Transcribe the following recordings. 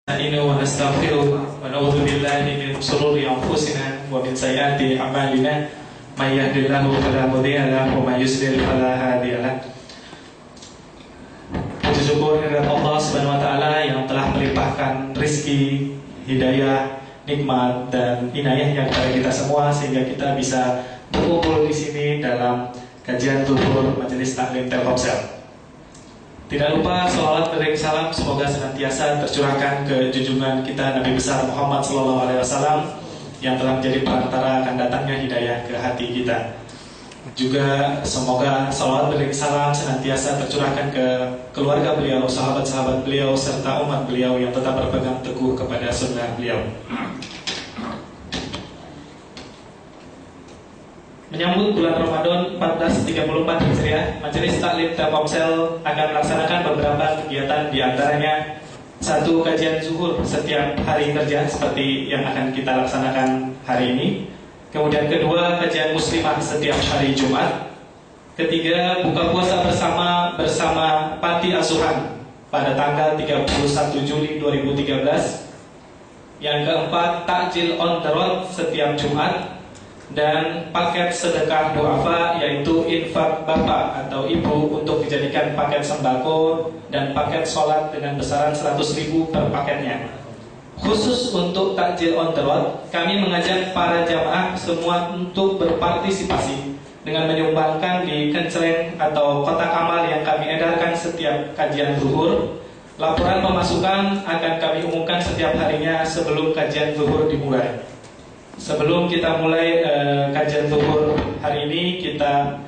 نستعينه ونستغفره ونعوذ بالله من شرور أنفسنا ومن سيئات أعمالنا من يهد الله فلا مضل له ومن يضلل فلا هادي له. Puji syukur kehadirat Allah Subhanahu wa taala yang telah melimpahkan rizki, hidayah, nikmat dan inayahnya kepada kita semua sehingga kita bisa berkumpul di sini dalam kajian zuhur Majelis Taklim Telkomsel. Tidak lupa sholawat beriring salam semoga senantiasa tercurahkan ke junjungan kita Nabi besar Muhammad SAW yang telah menjadi perantara akan datangnya hidayah ke hati kita. Juga semoga sholawat beriring salam senantiasa tercurahkan ke keluarga beliau, sahabat-sahabat beliau, serta umat beliau yang tetap berpegang teguh kepada sunnah beliau. Menyambut bulan Ramadan 1434 Hijriah, Majelis Taklim Telkomsel akan melaksanakan beberapa kegiatan, di antaranya satu, kajian zuhur setiap hari kerja seperti yang akan kita laksanakan hari ini. Kemudian kedua, kajian muslimah setiap hari Jumat. Ketiga, buka puasa bersama Panti Asuhan pada tanggal 31 Juli 2013. Yang keempat, takjil on the road setiap Jumat. Dan paket sedekah du'afa yaitu infak bapak atau ibu untuk dijadikan paket sembako dan paket sholat dengan besaran 100.000 per paketnya. Khusus untuk takjil on the road, kami mengajak para jamaah semua untuk berpartisipasi dengan menyumbangkan di kenceleng atau kotak amal yang kami edarkan setiap kajian zuhur. Laporan pemasukan akan kami umumkan setiap harinya sebelum kajian zuhur dimulai. Sebelum kita mulai kajian zuhur hari ini, kita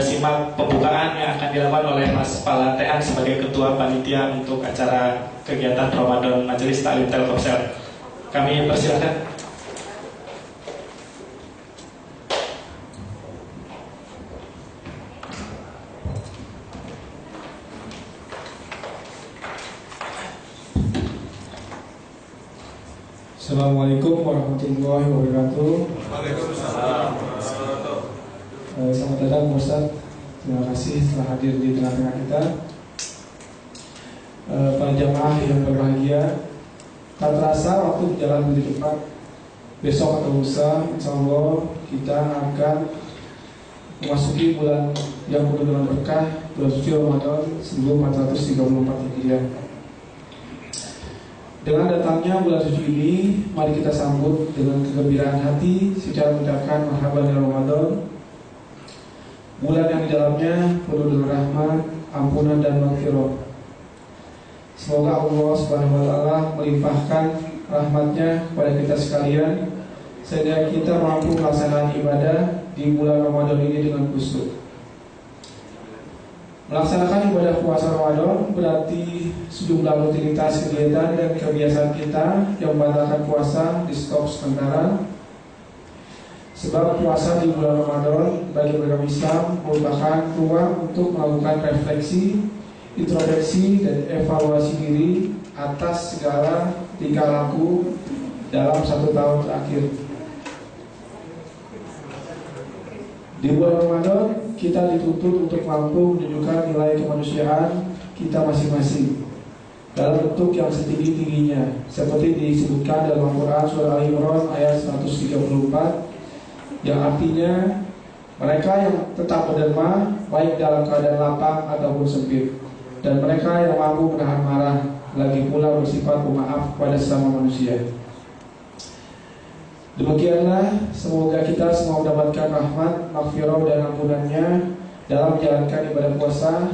simak pembukaan yang akan dilakukan oleh Mas Palatean sebagai Ketua Panitia untuk acara kegiatan Ramadan Majelis Taklim Telkomsel. Kami persilakan. Assalamualaikum warahmatullahi wabarakatuh. Waalaikumsalam. Selamat datang Ustaz. Terima kasih telah hadir di tengah-tengah kita. Para jamaah yang berbahagia, tak terasa waktu berjalan begitu cepat. Besok atau lusa, insya Allah kita akan memasuki bulan yang penuh dengan berkah, bulan suci Ramadan 1434 Hijriah. Dengan datangnya bulan suci ini, mari kita sambut dengan kegembiraan hati secara mengucapkan marhaban ya Ramadan. Bulan yang di dalamnya penuh dengan rahmat, ampunan dan maghfirah. Semoga Allah Subhanahu wa taala melimpahkan rahmatnya kepada kita sekalian sehingga kita mampu melaksanakan ibadah di bulan Ramadan ini dengan khusyuk. Melaksanakan ibadah puasa Ramadan berarti sejumlah rutinitas kegiatan dan kebiasaan kita yang membatalkan puasa di stop sementara. Sebab puasa di bulan Ramadan bagi beragama Islam merupakan ruang untuk melakukan refleksi, introspeksi dan evaluasi diri atas segala tingkah laku dalam 1 tahun terakhir. Di bulan Ramadan kita dituntut untuk mampu menunjukkan nilai kemanusiaan kita masing-masing dalam bentuk yang setinggi-tingginya, seperti disebutkan dalam Al-Quran surah Al-Imran ayat 134, yang artinya mereka yang tetap berderma baik dalam keadaan lapang ataupun sempit, dan mereka yang mampu menahan marah, lagi pula bersifat pemaaf kepada sesama manusia. Demikianlah, semoga kita semua mendapatkan rahmat, maghfirah dan ampunannya dalam menjalankan ibadah puasa.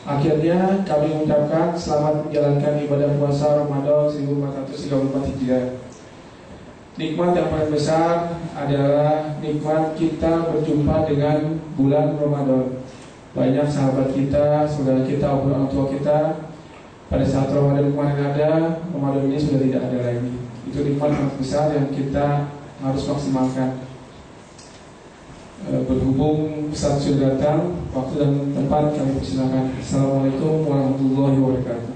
Akhirnya kami mengucapkan selamat menjalankan ibadah puasa Ramadan 1434 Hijriah. Nikmat yang paling besar adalah nikmat kita berjumpa dengan bulan Ramadan. Banyak sahabat kita, saudara kita, orang tua kita pada saat Ramadan kemarin ada, Ramadan ini sudah tidak ada lagi. Itu nikmat yang besar yang kita harus maksimalkan. Berhubung Ustaz sudah datang, waktu dan tempat kami persilakan. Assalamualaikum warahmatullahi wabarakatuh.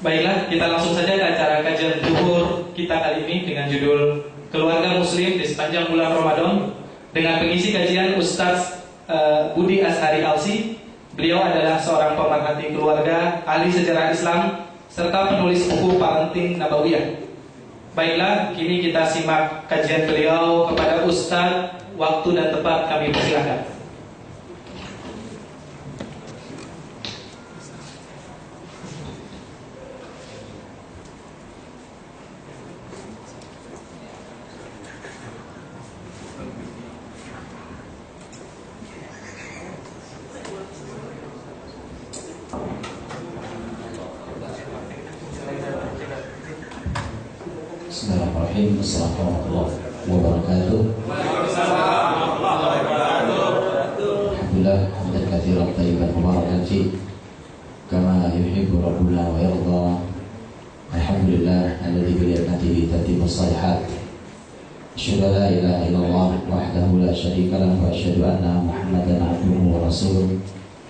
Baiklah, kita langsung saja ke acara kajian zuhur kita kali ini dengan judul Keluarga Muslim di sepanjang bulan Ramadan. Dengan pengisi kajian Ustadz Budi Ashari Alsi. Beliau adalah seorang pemerhati keluarga, ahli sejarah Islam, serta penulis buku Parenting Nabawiyah. Baiklah, kini kita simak kajian beliau kepada Ustadz. Waktu dan tempat kami persilakan. Bismillahirrahmanirrahim. Assalamualaikum warahmatullahi wabarakatuh. Alhamdulillah hamdan katsiran thayyiban mubarakan fi kama yuhibbu rabbuna wa yarda. Alhamdulillah alladzi bi ni'matihi tatimmu shalihat. Asyhadu an la ilaha illallah wahdahu la syarika lahu wa asyhadu anna Muhammadan abduhu wa rasuluh.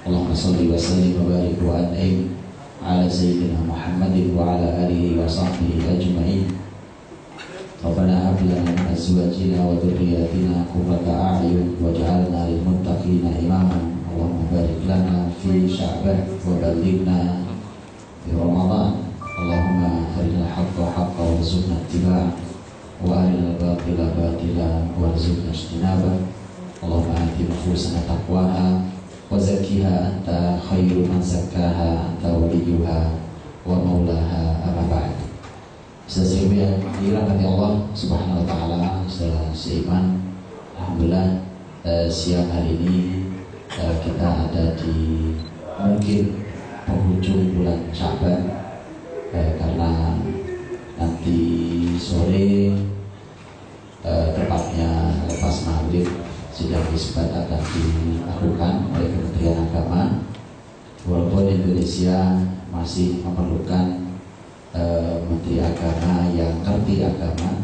Allahumma shalli wa sallim wa barik wa an'im ala sayyidina Muhammadin wa ala alihi wa sahbihi ajma'in. Rabbana hab lana min azwajina wa dhurriyyatina qurrata a'yun waj'alna lil muttaqina imama. Allahumma barik lana fi Sya'ban wa ballighna fi Ramadan. Allahumma arina al-haqqa haqqan warzuqna ittiba'ah wa arina al-batila batila warzuqna ijtinabah. Allahumma ati nufusana taqwaha wa zakkiha anta khairu man zakkaha anta waliyuha wa maulaha amma ba'd. Sesuatu yang dirahmati Allah Subhanahu wa taala, saudara seiman. Alhamdulillah siang hari ini kita ada di mungkin penghujung bulan Sya'ban, karena nanti sore tepatnya lepas maghrib sidang isbat akan dilakukan oleh Kementerian Agama. Walaupun Indonesia masih memerlukan Menteri Agama yang ngerti agama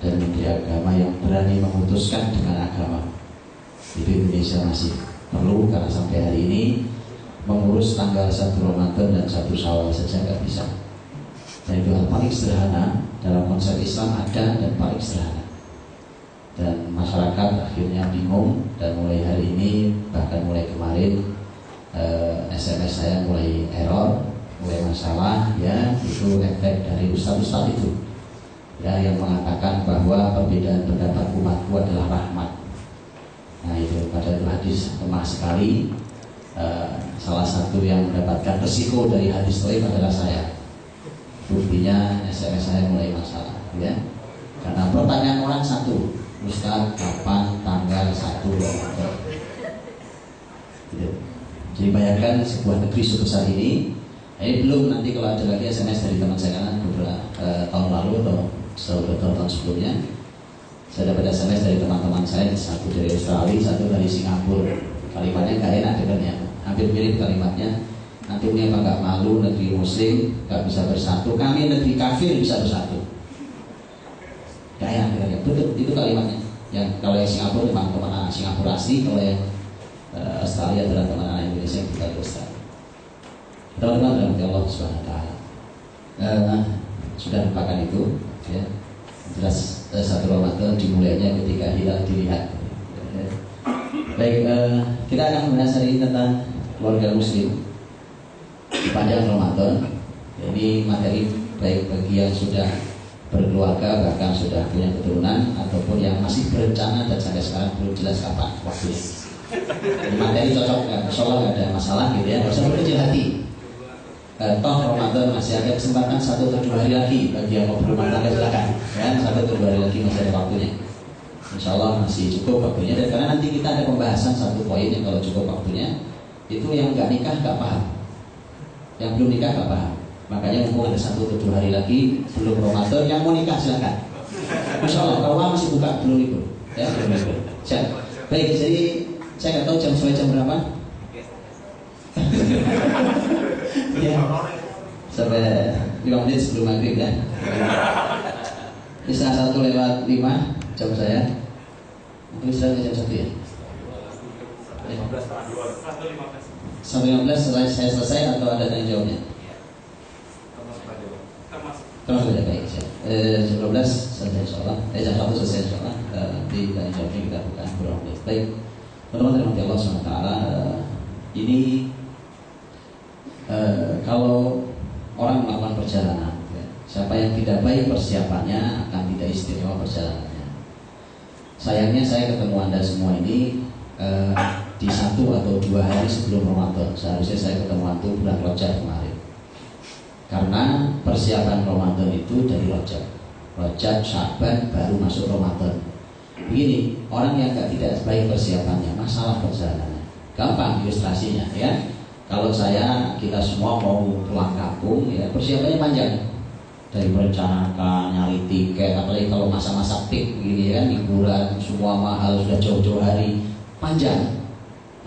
dan Menteri Agama yang berani memutuskan dengan agama. Itu Indonesia masih perlu, karena sampai hari ini mengurus tanggal 1 Ramadan dan 1 Syawal saja nggak bisa. Dan itu hal paling sederhana dalam konsep Islam, ada dan paling sederhana. Dan masyarakat akhirnya bingung, dan mulai hari ini, bahkan mulai kemarin, SMS saya mulai error, mulai masalah, ya itu efek dari ustaz-ustaz itu, ya, yang mengatakan bahwa perbedaan pendapat umatku adalah rahmat. Nah itu, pada itu hadis lemah sekali. Salah satu yang mendapatkan resiko dari hadis itu adalah saya. Buktinya SMS saya mulai masalah, ya, karena pertanyaan orang satu, Ustaz kapan tanggal 1 Ramadan? Gitu. Jadi bayangkan sebuah negeri sebesar ini. Ini belum nanti kalau ada lagi SMS dari teman saya, karena beberapa tahun lalu atau tahun sebelumnya saya dapat SMS dari teman-teman saya, satu dari Australia, satu dari Singapura. Kalimatnya gak enak dengannya, hampir mirip kalimatnya. Nanti ini apa gak malu negeri muslim gak bisa bersatu, kami negeri kafir bisa bersatu. Gak enak dengannya, betul itu kalimatnya. Yang kalau yang Singapura memang teman anak Singapura asli, kalau yang Australia adalah teman anak Indonesia yang tinggal di Australia. Teman-teman dari Allah Subhanahu wa taala. Sudah lupakan itu, ya. Jelas 1 Ramadan dimulainya ketika hilal dilihat. Baik, kita akan membahas hari ini tentang keluarga muslim sepanjang Ramadan. Ini materi baik bagi yang sudah berkeluarga, bahkan sudah punya keturunan, ataupun yang masih berencana dan sampai sekarang belum jelas kapan waktunya. Ini materi cocok, insyaallah nggak ada masalah gitu ya, nggak usah berkecil hati. Toh Ramadan masih ada kesempatan 1 atau 2 hari lagi bagi yang mau berumah tangga, silakan ya, 1 atau 2 hari lagi masih ada waktunya. Insyaallah masih cukup waktunya, dan karena nanti kita ada pembahasan 1 poin yang kalau cukup waktunya itu yang nggak nikah nggak paham, yang belum nikah nggak paham. Makanya mumpung ada 1 atau 2 hari lagi belum Ramadan, yang mau nikah silakan. Insyaallah kalau masih buka belum itu ya, belum itu. Baik, jadi saya nggak tahu sampai jam berapa. Ya, sampai 5 menit sebelum maghrib ya. Bisa 1:05 jam saya. Mungkin istirahat jam 1 ya. 1:15 setelah saya selesai atau ada tanya jawabnya? Termasuk ya, baik. Jam 12 selesai. insyaallah. Jam 1 selesai insyaallah. Nanti tanya jawabnya kita buka beberapa menit. Baik. Teman-teman dirahmati Allah SWT, ini kalau orang melakukan perjalanan, siapa yang tidak baik persiapannya akan tidak istimewa perjalanannya. Sayangnya saya ketemu Anda semua ini di 1 atau 2 hari sebelum Ramadan. Seharusnya saya ketemu Anda bulan Rajab kemarin. Karena persiapan Ramadan itu dari Rajab, Sya'ban, baru masuk Ramadan. Begini, orang yang tidak baik persiapannya, masalah perjalanannya. Gampang ilustrasinya, ya. Kalau kita semua mau pulang kampung, ya persiapannya panjang. Dari merencanakan, nyari tiket, apalagi kalau masa-masa peak begini ya, liburan, semua mahal, sudah jauh-jauh hari, panjang.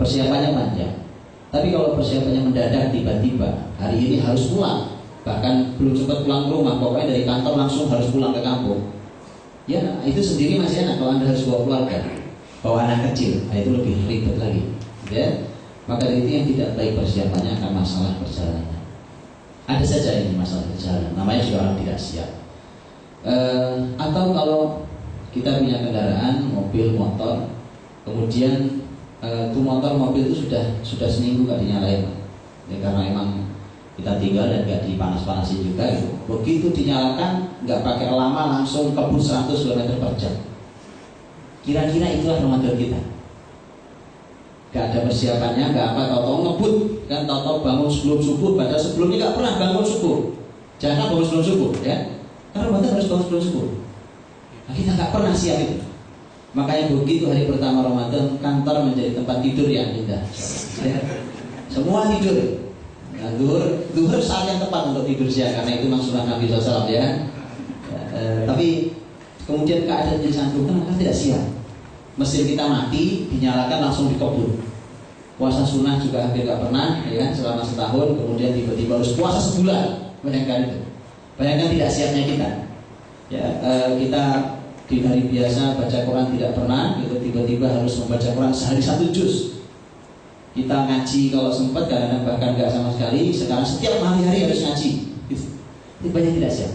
Persiapannya panjang. Tapi kalau persiapannya mendadak, tiba-tiba hari ini harus pulang, bahkan belum sempat pulang ke rumah, pokoknya dari kantor langsung harus pulang ke kampung. Ya, itu sendiri masih enak. Kalau Anda harus bawa keluarga, bawa anak kecil, nah itu lebih ribet lagi, ya. Maka itu yang tidak baik persiapannya akan masalah perjalanan. Ada saja ini masalah perjalanan, namanya juga orang tidak siap. Atau kalau kita punya kendaraan, mobil, motor, kemudian itu mobil itu sudah seminggu gak dinyalain, ya, karena emang kita tinggal dan gak dipanas-panasin juga gitu. Begitu dinyalakan, gak pakai lama langsung kebut 100 km per jam. Kira-kira itulah Ramadan kita. Gak ada persiapannya, gak apa, tau-tau ngebut, kan tau-tau bangun sebelum subuh, padahal sebelumnya gak pernah bangun subuh. Jangan bangun sebelum subuh, ya. Karena Ramadan harus bangun sebelum subuh. Nah, kita gak pernah siap itu. Makanya begitu hari pertama Ramadan, kantor menjadi tempat tidur yang indah, ya. Semua tidur. Nah, duhur saat yang tepat untuk tidur siang, karena itu memang sunnah Nabi SAW, ya. Tapi kemudian keadaan jadi santukan, maka tidak siap. Mesin kita mati, dinyalakan langsung dikebut. Puasa sunnah juga hampir gak pernah, ya, selama setahun, kemudian tiba-tiba harus puasa sebulan. Bayangkan itu. Bayangkan tidak siapnya kita. Ya, kita di hari biasa baca Quran tidak pernah, gitu, tiba-tiba harus membaca Quran sehari 1 juz. Kita ngaji kalau sempat, kadang-kadang bahkan gak sama sekali. Sekarang setiap hari harus ngaji. Itu banyak tidak siap.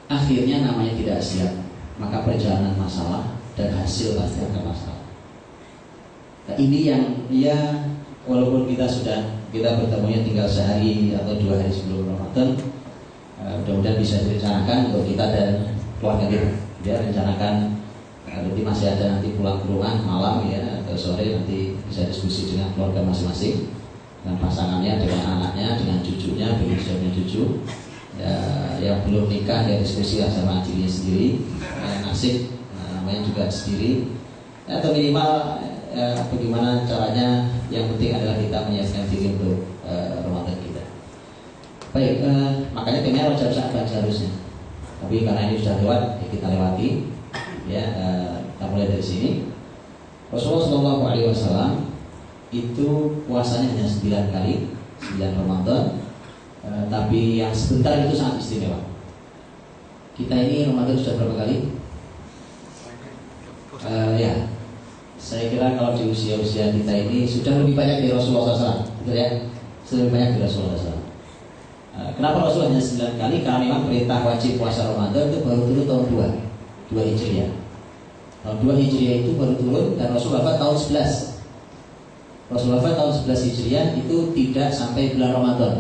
Akhirnya namanya tidak siap, maka perjalanan masalah dan hasil pasti akan masalah. Nah, ini yang ya, walaupun kita bertemunya tinggal sehari atau 2 hari sebelum Ramadan, mudah-mudahan bisa direncanakan untuk kita dan keluarga kita. Dia rencanakan nanti masih ada nanti pulang ke rumah malam, ya, atau sore nanti bisa diskusi dengan keluarga masing-masing, dengan pasangannya, dengan anaknya, dengan cucunya, bagi suaminya cucu. Ya, yang belum nikah ya diskusi sama dirinya sendiri, nasib namanya juga sendiri, atau minimal bagaimana caranya. Yang penting adalah kita menyiapkan diri untuk Ramadan kita. Baik, makanya kayaknya Rajab Sya'ban seharusnya, tapi karena ini sudah lewat, ya kita lewati. Ya, kita mulai dari sini. Rasulullah SAW itu puasanya hanya 9 kali, 9 Ramadan, tapi yang sebentar itu sangat istimewa. Kita ini Ramadan sudah berapa kali? Ya, saya kira kalau di usia-usia kita ini sudah lebih banyak dari Rasulullah SAW, betul ya? Sudah lebih banyak dari Rasulullah SAW. Kenapa Rasulullah hanya 9 kali? Karena memang perintah wajib puasa Ramadan itu baru turun tahun 2 Hijriah. Tahun 2 Hijriah itu baru turun, dan Rasulullah tahun 11. Rasulullah tahun 11 Hijriah itu tidak sampai bulan Ramadan.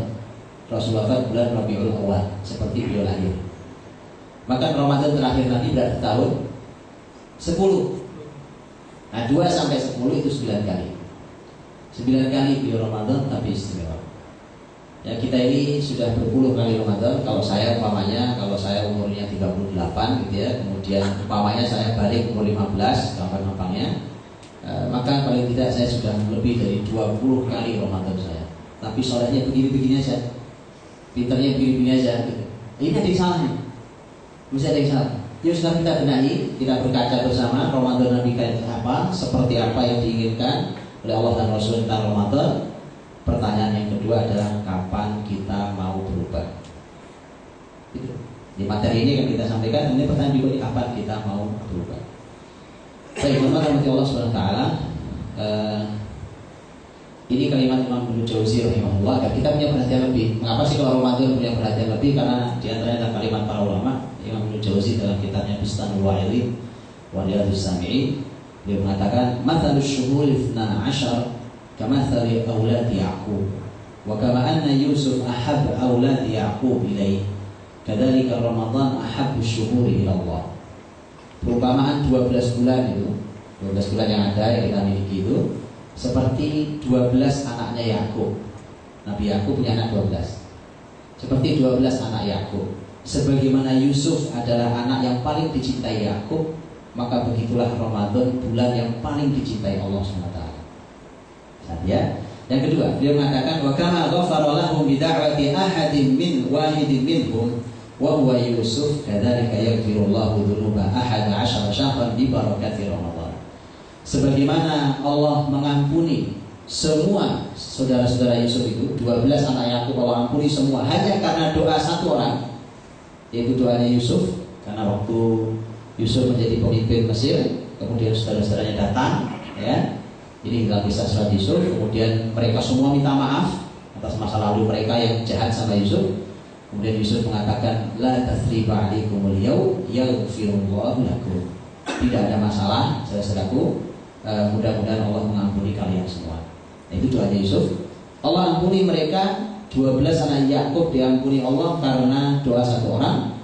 Rasulullah bulan Rabiul Awal, seperti beliau lahir. Maka Ramadan terakhir nanti berarti tahun 10. Nah, 2 sampai 10 itu 9 kali. 9 kali beliau Ramadan, tapi istimewa. Ya, kita ini sudah berpuluh kali Ramadan. Kalau saya umurnya 38 gitu ya, kemudian umpamanya saya balik umur 15, gampang-gampangnya, maka paling tidak saya sudah lebih dari 20 kali Ramadan saya. Tapi soalnya begini-begini aja, pinternya begini-begini aja gitu. Ini ada yang salahnya, mesti ada yang salah. Yuk sekarang kita benahi, kita berkaca bersama Ramadan Nabi kayak apa, seperti apa yang diinginkan oleh Allah dan Rasul tentang Ramadan. Pertanyaan yang kedua adalah kapan kita mau berubah. Gitu. Di materi ini yang kita sampaikan, ini pertanyaan juga, kapan kita mau berubah. Baik, teman-teman Allah Subhanahu wa taala, ini kalimat Imam Ibnu Jauzi rahimahullah, agar kita punya perhatian lebih. Mengapa sih kalau Ramadan punya perhatian lebih? Karena di antaranya adalah kalimat para ulama. Imam Ibnu Jauzi dalam kitabnya Bustanul Wa'ilin wa Riyadhus Sami'in, beliau mengatakan mathalus syuhuri 12 kamathali auladi Ya'qub wa kama anna Yusuf ahab auladi Ya'qub ilaih kadzalika Ramadan ahabbu syuhuri ila Allah. Perumpamaan 12 bulan itu, 12 bulan yang ada yang kita miliki itu seperti 12 anaknya Yakub. Nabi Yakub punya anak 12. Seperti 12 anak Yakub. Sebagaimana Yusuf adalah anak yang paling dicintai Yakub, maka begitulah Ramadan bulan yang paling dicintai Allah SWT. Ya. Yang kedua, beliau mengatakan wa kama ghafara lahum bi da'wati ahadin min wahidin minhum wa huwa Yusuf kadzalika yaghfirullahu dzunuba 11 syahran bi barakati Ramadan. Sebagaimana Allah mengampuni semua saudara-saudara Yusuf itu, 12 anak Yakub Allah ampuni semua hanya karena doa satu orang, yaitu doanya Yusuf. Karena waktu Yusuf menjadi pemimpin Mesir, kemudian saudara-saudaranya datang, ya. Ini dalam kisah surat Yusuf. Kemudian mereka semua minta maaf atas masa lalu mereka yang jahat sama Yusuf. Kemudian Yusuf mengatakan, la tathriba alaikumul yaum yaghfirullahu lakum. Tidak ada masalah, saudaraku. Mudah-mudahan Allah mengampuni kalian semua. Nah, itu doanya Yusuf. Allah ampuni mereka, 12 anak Yakub diampuni Allah karena doa satu orang.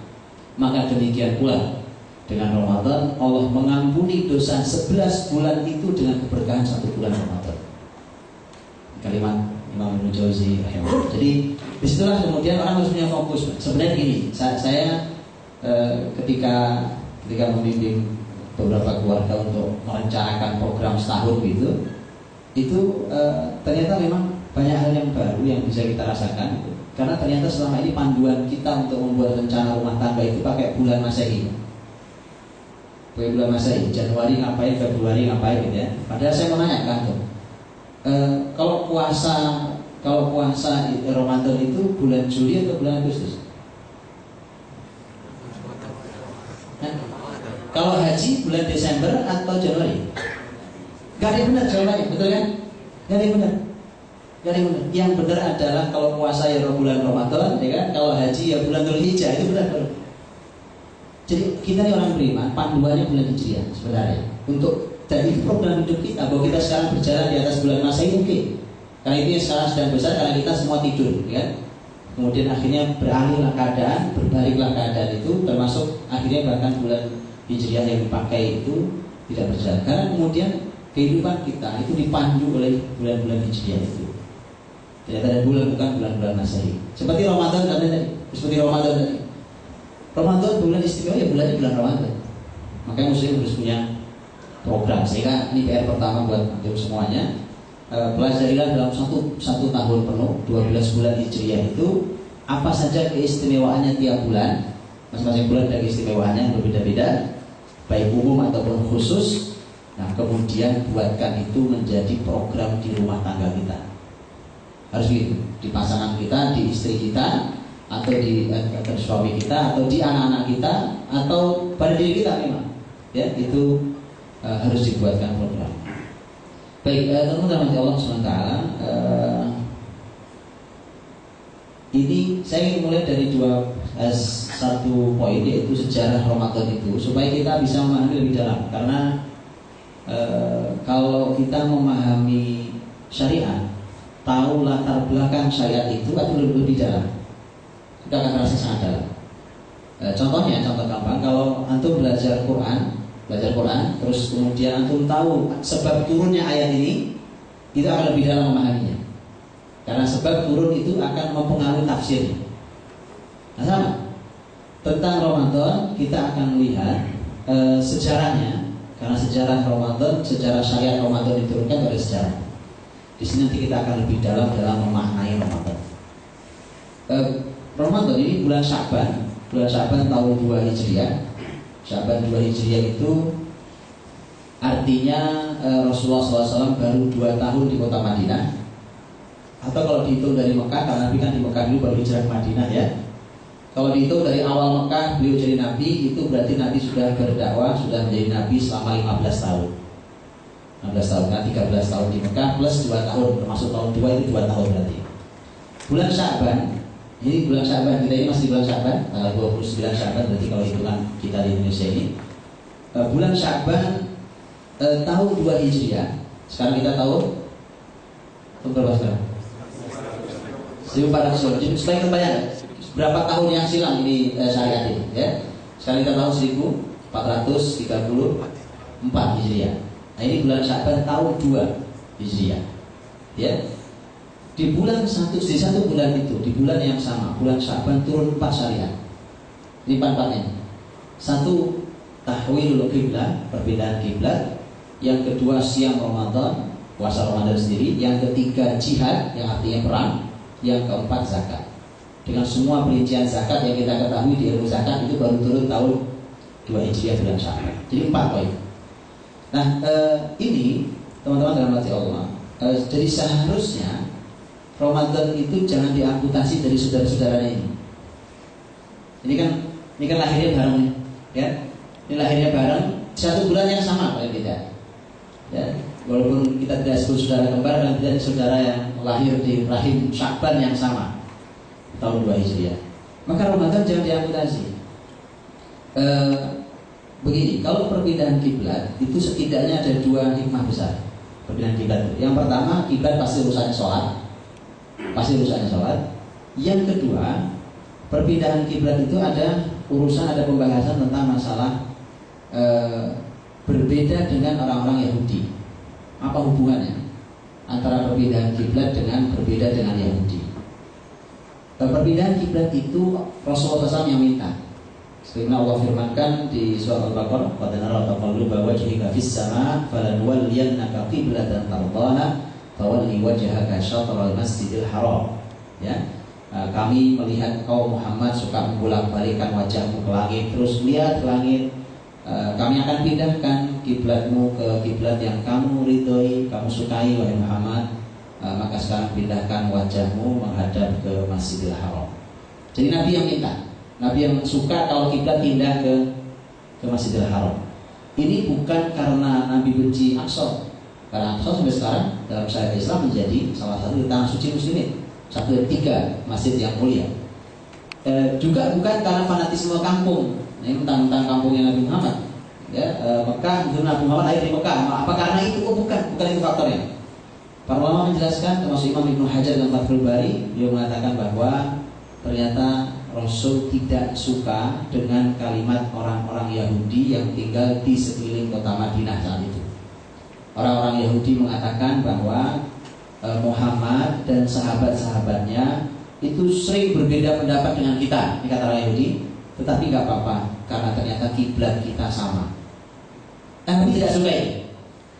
Maka demikian pula dengan Ramadan, Allah mengampuni dosa 11 bulan itu dengan keberkahan satu bulan Ramadan. Kalimat Imam Ibnu Jauzi rahimahullah. Jadi disitulah kemudian orang harus punya fokus. Sebenarnya gini, saya ketika membimbing beberapa keluarga untuk merencanakan program setahun gitu, itu ternyata memang banyak hal yang baru yang bisa kita rasakan gitu. Karena ternyata selama ini panduan kita untuk membuat rencana rumah tangga itu pakai bulan Masehi. Pakai bulan Masehi, Januari ngapain, Februari ngapain gitu ya. Padahal saya mau nanya kan tuh, kalau puasa Ramadan itu bulan Juli atau bulan Agustus? Kalau haji bulan Desember atau Januari? Gak ada yang benar jawabannya, betul kan? Gak ada yang benar. Yang benar adalah kalau puasa ya bulan Ramadan, ya kan? Kalau haji ya bulan Dzulhijjah, itu benar. Jadi kita ini orang beriman, panduannya bulan Hijriah sebenarnya. Dan itu program hidup kita, bahwa kita sekarang berjalan di atas bulan Masehi mungkin. Karena itu yang sekarang sedang besar, karena kita semua tidur, ya. Kemudian akhirnya beralihlah keadaan, berbaliklah keadaan itu, termasuk akhirnya bahkan bulan Hijriah yang dipakai itu tidak berjalan. Karena kemudian kehidupan kita itu dipandu oleh bulan-bulan Hijriah itu. Ternyata ada bulan bukan bulan-bulan Masehi. Seperti Ramadan tadi. Ramadan bulan istimewa ya bulannya bulan Ramadan. Makanya muslim harus punya program. Sehingga ini PR pertama buat antum semuanya. Pelajarilah dalam satu tahun penuh 12 bulan Hijriah itu apa saja keistimewaannya tiap bulan. Masing-masing bulan ada keistimewaannya yang berbeda-beda, baik umum ataupun khusus. Nah, kemudian buatkan itu menjadi program di rumah tangga kita. Harus gitu, di pasangan kita, di istri kita, atau di suami kita, atau di anak-anak kita, atau pada diri kita memang. Ya, itu harus dibuatkan program. Baik, teman-teman Allah SWT, ini saya ingin mulai dari satu poin, yaitu sejarah Ramadan itu, supaya kita bisa memahami lebih dalam. Karena kalau kita memahami syariat, tahu latar belakang syariat itu akan lebih dalam, kita akan merasa sangat dalam. Contoh gampang, kalau antum belajar Quran, terus kemudian antum tahu sebab turunnya ayat ini, itu akan lebih dalam memahaminya. Karena sebab turun itu akan mempengaruhi tafsirnya. Nah, sama tentang Ramadan kita akan melihat sejarahnya. Karena sejarah Ramadan, sejarah syariat Ramadan diturunkan oleh sejarah. Di sini nanti kita akan lebih dalam memaknai Ramadan. Ramadan ini bulan Sya'ban tahun 2 Hijriah. Sya'ban 2 Hijriah itu artinya Rasulullah SAW baru 2 tahun di kota Madinah. Atau kalau dihitung dari Mekah, karena Nabi kan di Mekah dulu baru hijrah ke Madinah ya. Kalau dihitung dari awal Mekah beliau jadi Nabi, itu berarti Nabi sudah berdakwah, sudah menjadi Nabi selama 15 tahun. 16 tahun, kan 13 tahun di Mekah plus 2 tahun, termasuk tahun 2 itu 2 tahun berarti. Bulan Sya'ban Ini bulan Sya'ban, kita ini masih di bulan Sya'ban, tanggal 29 Sya'ban, berarti kalau hitungan kita di Indonesia ini bulan Sya'ban tahun 2 Hijriah. Sekarang kita tahu berapa sekarang? 1400. Jadi supaya kita bayangkan berapa tahun yang silam ini syariat ini, ya. Sekarang kita tahu 1434 Hijriah. Nah, ini bulan Sya'ban tahun 2 Hijriah. Ya. Di bulan di satu bulan itu, di bulan yang sama, bulan Sya'ban turun 4 syariat. Ini 4-4-nya. Satu, tahwilul qiblah, perbedaan kiblat. Yang kedua, siam Ramadan, puasa Ramadan sendiri. Yang ketiga, jihad, yang artinya perang. Yang keempat, zakat. Dengan semua perincian zakat yang kita ketahui di ilmu zakat itu baru turun tahun 2 Hijriah bulan Sya'ban. Jadi 4 poin. Nah, ini teman-teman dalam hati Allah. Jadi seharusnya Ramadan itu jangan diamputasi dari saudara-saudaranya ini. Ini kan lahirnya bareng, ya. Ini lahirnya bareng, satu bulan yang sama paling tidak. Ya, walaupun kita tidak sebut saudara kembar dan tidak saudara yang lahir di rahim Sya'ban yang sama tahun 2 Hijriah. Maka Ramadan jangan diamputasi. Begini, kalau perbedaan kiblat itu setidaknya ada 2 hikmah besar. Perbedaan kiblat. Yang pertama, kiblat pasti urusannya sholat. Pasti urusannya sholat. Yang kedua, perbedaan kiblat itu ada pembahasan tentang masalah berbeda dengan orang-orang Yahudi. Apa hubungannya antara perbedaan kiblat dengan berbeda dengan Yahudi? Perbedaan kiblat itu Rasulullah SAW yang minta. Seperti Allah firmankan di surah Al-Baqarah, "Qad nara taqalluba wajhika fis sama' falanwalliyannaka qiblatan tardaha fawalli wajhaka syatral masjidil haram." Ya. Kami melihat engkau Muhammad suka membolak-balikkan wajahmu ke langit, terus lihat ke langit. Kami akan pindahkan kiblatmu ke kiblat yang kamu ridhoi, kamu sukai wahai Muhammad. Maka sekarang pindahkan wajahmu menghadap ke Masjidil Haram. Jadi Nabi yang minta. Nabi yang suka kalau kiblat pindah ke Masjidil Haram. Ini bukan karena Nabi benci Aqsa. Karena Aqsa sampai sekarang dalam syariat Islam menjadi salah satu tanah suci muslimin, 1 dari 3 masjid yang mulia. Juga bukan karena fanatisme kampung. Ini tentang kampungnya Nabi Muhammad. Ya, Mekah, Nabi Muhammad lahir di Mekah. Apa karena itu? Bukan itu faktornya. Para ulama menjelaskan, termasuk Imam Ibnu Hajar dalam Fathul Bari, dia mengatakan bahwa ternyata Rasul tidak suka dengan kalimat orang-orang Yahudi yang tinggal di sekeliling kota Madinah saat itu. Orang-orang Yahudi mengatakan bahwa Muhammad dan sahabat-sahabatnya itu sering berbeda pendapat dengan kita, ini kata orang Yahudi. Tetapi nggak apa-apa, karena ternyata kiblat kita sama. Nabi tidak suka ini.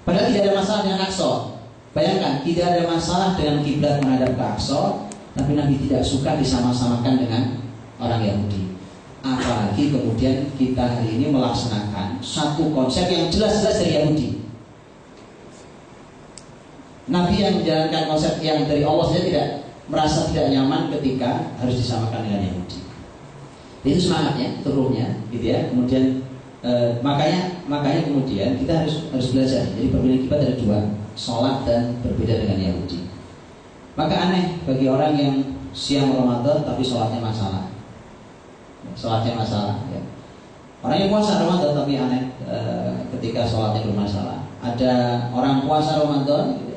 Padahal tidak ada masalah dengan Aqsa. Bayangkan, tidak ada masalah dengan kiblat menghadap ke Aqsa, tapi Nabi tidak suka disama-samakan dengan orang Yahudi. Apalagi kemudian kita hari ini melaksanakan satu konsep yang jelas-jelas dari Yahudi. Nabi yang menjalankan konsep yang dari Allah saja merasa tidak nyaman ketika harus disamakan dengan Yahudi. Itu semangatnya, turunnya, gitu ya. Kemudian makanya kemudian kita harus belajar. Jadi perbedaan kita ada 2, sholat dan berbeda dengan Yahudi. Maka aneh bagi orang yang siang Ramadan tapi sholatnya masalah. Sholatnya masalah. Ya. Orang yang puasa Ramadan tapi aneh ketika sholatnya bermasalah. Ada orang puasa Ramadan, gitu,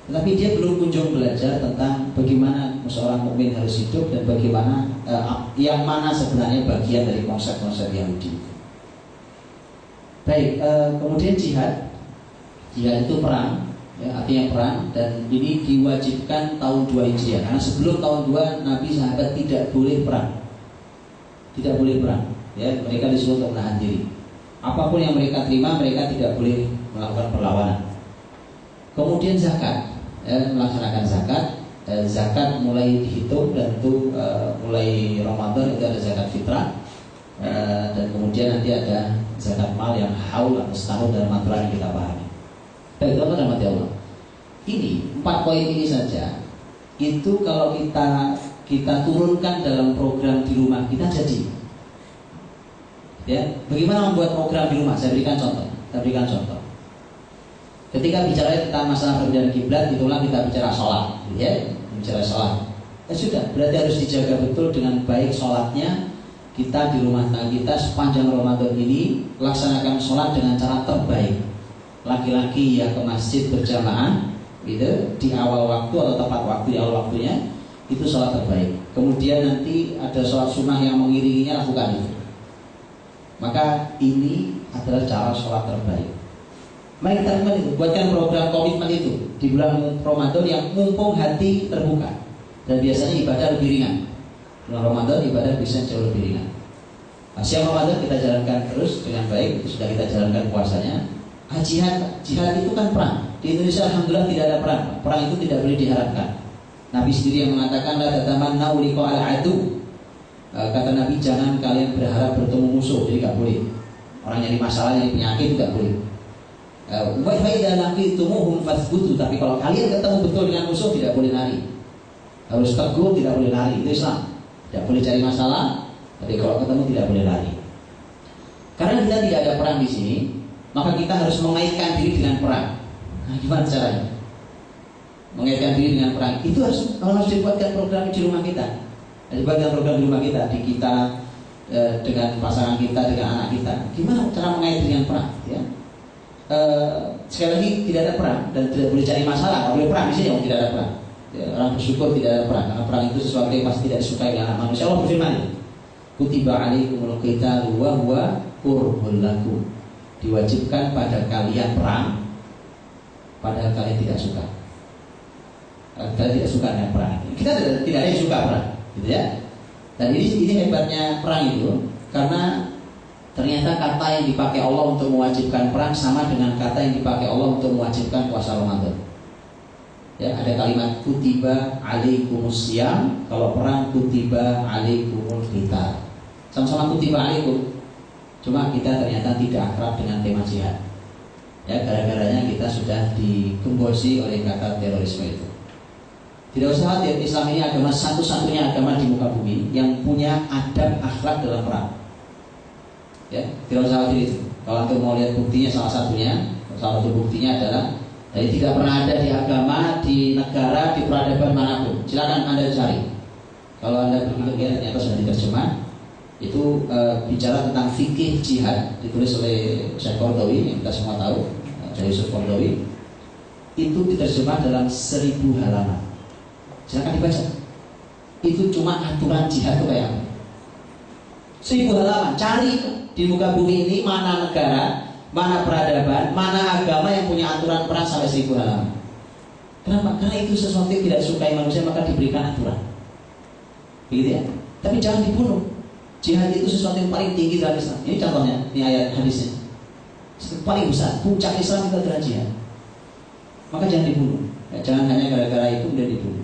tetapi dia belum kunjung belajar tentang bagaimana seorang mukmin harus hidup dan bagaimana yang mana sebenarnya bagian dari konsep-konsep Yahudi. Baik, kemudian jihad itu perang, ya, artinya perang, dan ini diwajibkan tahun 2 Hijriah. Karena sebelum tahun 2 Nabi sahabat tidak boleh perang, ya, mereka disuruh untuk menahan diri. Apapun yang mereka terima, mereka tidak boleh melakukan perlawanan. Kemudian zakat, ya, melaksanakan zakat. Zakat mulai dihitung dan itu mulai Ramadan itu ada zakat fitrah, dan kemudian nanti ada zakat mal yang haul atau setahun dalam aturan yang kita pahami. Baik, teman-teman dan mati Allah. Ini 4 poin ini saja itu kalau kita turunkan dalam program di rumah kita jadi. Ya, bagaimana membuat program di rumah? Saya berikan contoh. Ketika bicara tentang masalah perbedaan kiblat, itulah kita bicara sholat, ya, bicara sholat. sudah, berarti harus dijaga betul dengan baik sholatnya. Kita di rumah tangga kita sepanjang Ramadan ini laksanakan sholat dengan cara terbaik. Laki-laki ya ke masjid berjamaah gitu, di awal waktu atau tepat waktu di awal waktunya, itu sholat terbaik. Kemudian nanti ada sholat sunnah yang mengiringinya, lakukan itu. Maka ini adalah cara sholat terbaik. Mari kita lakukan itu, buatkan program komitmen itu di bulan Ramadan yang mumpung hati terbuka. Dan biasanya ibadah lebih ringan. Bulan Ramadan ibadah bisa jauh lebih ringan. Nah, siang Ramadan kita jalankan terus dengan baik, itu sudah kita jalankan puasanya. Jihad itu kan perang. Di Indonesia alhamdulillah tidak ada perang. Perang itu tidak boleh diharapkan. Nabi sendiri yang mengatakan la tatamannau liqa'al adu. Kata Nabi, jangan kalian berharap bertemu musuh, jadi nggak boleh. Orang yang masalah, yang penyakit itu nggak boleh. Wa idza laqitumuhum fathbutu. Tapi kalau kalian ketemu betul dengan musuh, tidak boleh lari. Harus teguh, tidak boleh lari. Itu Islam. Tidak boleh cari masalah, tapi kalau ketemu tidak boleh lari. Karena kita tidak ada perang di sini, maka kita harus mengaitkan diri dengan perang. Nah, gimana caranya? Mengaitkan diri dengan perang itu harus dibuatkan program di rumah kita. Dibuatkan program di rumah kita, di kita dengan pasangan kita, dengan anak kita. Gimana cara mengaitkan dengan perang? Ya. Sekali lagi tidak ada perang dan tidak boleh cari masalah. Kalau boleh perang di sini, tidak ada perang. Ya, orang bersyukur tidak ada perang, karena perang itu sesuatu yang pasti tidak disukai oleh anak manusia. Allah berfirman, kutiba alaikumul qitalu wa huwa kurhul lakum. Diwajibkan pada kalian perang, padahal kalian tidak suka. Kalian tidak suka dengan perang. Kita tidak ada yang suka perang, gitu ya. Dan ini hebatnya perang itu, karena ternyata kata yang dipakai Allah untuk mewajibkan perang sama dengan kata yang dipakai Allah untuk mewajibkan puasa Ramadan. Ya, ada kalimat kutiba alaikumus syiyam, kalau perang kutiba alaikumul qital. Sama-sama kutiba alaikum. Cuma kita ternyata tidak akrab dengan tema jihad. Ya, gara-garanya kita sudah digembosi oleh kata terorisme itu. Tidak usah khawatir, Islam ini agama satu-satunya agama di muka bumi yang punya adab akhlak dalam perang. Ya, tidak usah khawatir itu. Kalau Anda mau lihat buktinya, salah satu buktinya adalah jadi tidak pernah ada di agama, di negara, di peradaban manapun. Silakan Anda cari. Kalau Anda berpikir ternyata sudah diterjemah. Itu bicara tentang fikih jihad, ditulis oleh Syekh Qardawi yang kita semua tahu, Syekh Yusuf Qardawi. Itu diterjemah dalam 1000 halaman. Silakan dibaca. Itu cuma aturan jihad itu kayak apa? 1000 halaman. Cari di muka bumi ini mana negara, mana peradaban, mana agama yang punya aturan perang sampai 1000 halaman. Kenapa? Karena itu sesuatu yang tidak disukai manusia, maka diberikan aturan. Begitu ya. Tapi jangan dibunuh. Jihad itu sesuatu yang paling tinggi dalam Islam. Ini contohnya, ini ayat hadisnya. Paling besar, puncak Islam itu adalah jihad. Maka jangan dibunuh. Ya, jangan hanya gara-gara itu kemudian dibunuh.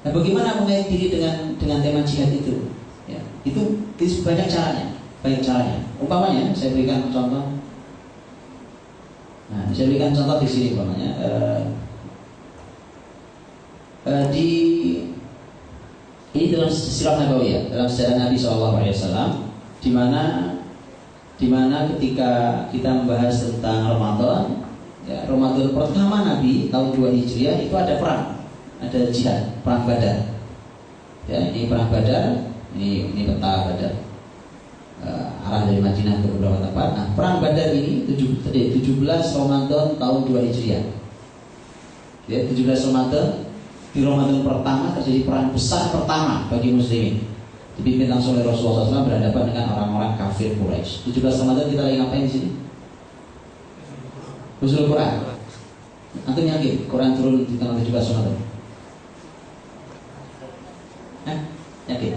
Nah, bagaimana mengait diri dengan tema jihad itu? Ya, itu banyak caranya. Banyak caranya. Umpamanya, saya berikan contoh. Nah, saya berikan contoh di sini umpamanya. Ini dalam sirah Nabawiyah, dalam sejarah Nabi SAW, di mana ketika kita membahas tentang Ramadan, ya, Ramadan pertama Nabi tahun 2 Hijriah itu ada perang, ada jihad, perang Badar. Ya, ini perang Badar, ini peta Badar, arah dari Madinah ke beberapa tempat. Nah, perang Badar ini 17 Ramadan tahun 2 Hijriah. Ya, 17 Ramadan. Di Ramadan pertama terjadi perang besar pertama bagi muslimin, dipimpin langsung oleh Rasulullah SAW berhadapan dengan orang-orang kafir Quraisy. 17 Ramadan kita lagi ngapain di sini? Nuzul Quran. Antum yakin Quran turun di tanggal 17 Ramadan? Yakin?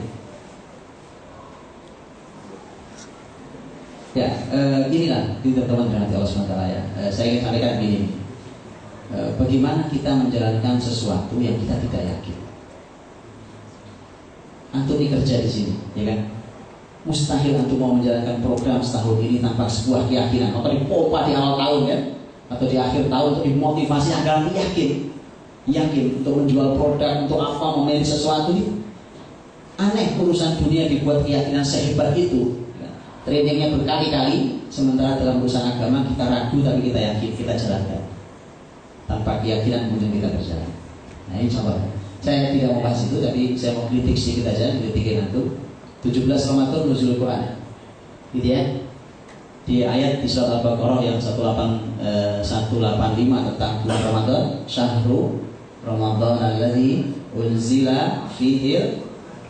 Ya, inilah teman-teman dengan Allah SWT ya. Saya ingin sampaikan begini. Bagaimana kita menjalankan sesuatu yang kita tidak yakin. Antum ini kerja di sini, ya kan? Mustahil antum mau menjalankan program setahun ini tanpa sebuah keyakinan. Atau dipompa di awal tahun kan? Atau di akhir tahun untuk dimotivasi agar yakin untuk menjual produk, untuk apa, memilih sesuatu ini. Aneh urusan dunia dibuat keyakinan sehebat itu. Trainingnya berkali-kali, sementara dalam urusan agama kita ragu tapi kita yakin, kita jalankan. Tanpa keyakinan kemudian kita berjalan. Nah, ini contoh. Saya tidak mau bahas itu, tapi saya mau kritik sedikit aja, kritikin antum. 17 Ramadan nuzul Quran, gitu ya. Di ayat di surat Al-Baqarah yang 185 tentang bulan Ramadan, Syahrul Ramadan alladzi unzila fihi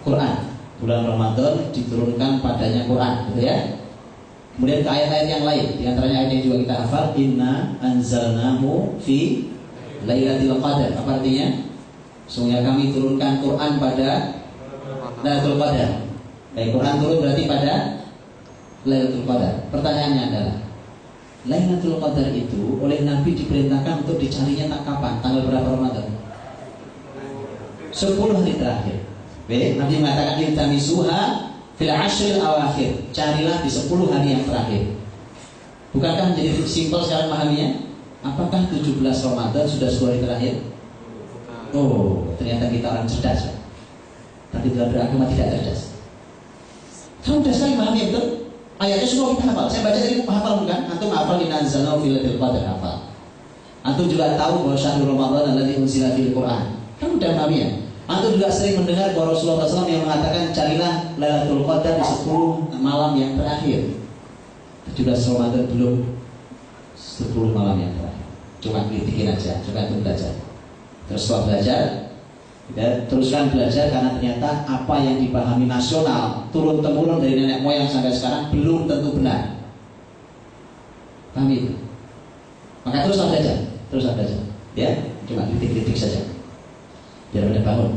Quran. Bulan Ramadan diturunkan padanya Quran, gitu ya. Kemudian ke ayat-ayat yang lain, di antaranya ayat yang juga kita hafal, Inna anzalnahu fi Lailatul Qadar. Apa artinya? Sungguh kami turunkan Quran pada Lailatul Qadar. Baik, Quran turun berarti pada Lailatul Qadar. Pertanyaannya adalah, Lailatul Qadar itu oleh Nabi diperintahkan untuk dicarinya tak kapan? Tanggal berapa Ramadan? 10 hari terakhir. Baik, Nabi mengatakan iltamisuha fil ashril awakhir. Carilah di 10 hari yang terakhir. Bukankah menjadi simpel sekarang memahaminya? Apakah 17 Ramadan sudah 10 hari terakhir? Oh, ternyata kita orang cerdas, Pak. Tapi dalam beragama tidak cerdas. Kamu sudah sekali memahami betul? Ayatnya semua kita hafal. Saya baca tadi hafal bukan? Antum hafal inna fil lailatul qadar hafal. Antum juga tahu bahwa syahrul Ramadan alladzi unzila fil Quran. Kamu sudah memahami ya? Antum juga sering mendengar bahwa Rasulullah SAW yang mengatakan carilah Lailatul Qadar di 10 malam yang terakhir. 17 Ramadan belum 10 malam yang terakhir. Cuma kritikin aja, coba antum belajar. Terus setelah belajar, kita teruskan belajar karena ternyata apa yang dipahami nasional turun-temurun dari nenek moyang sampai sekarang belum tentu benar. Paham itu? Maka teruslah belajar, ya, cuma kritik-kritik saja. Biar pada bangun.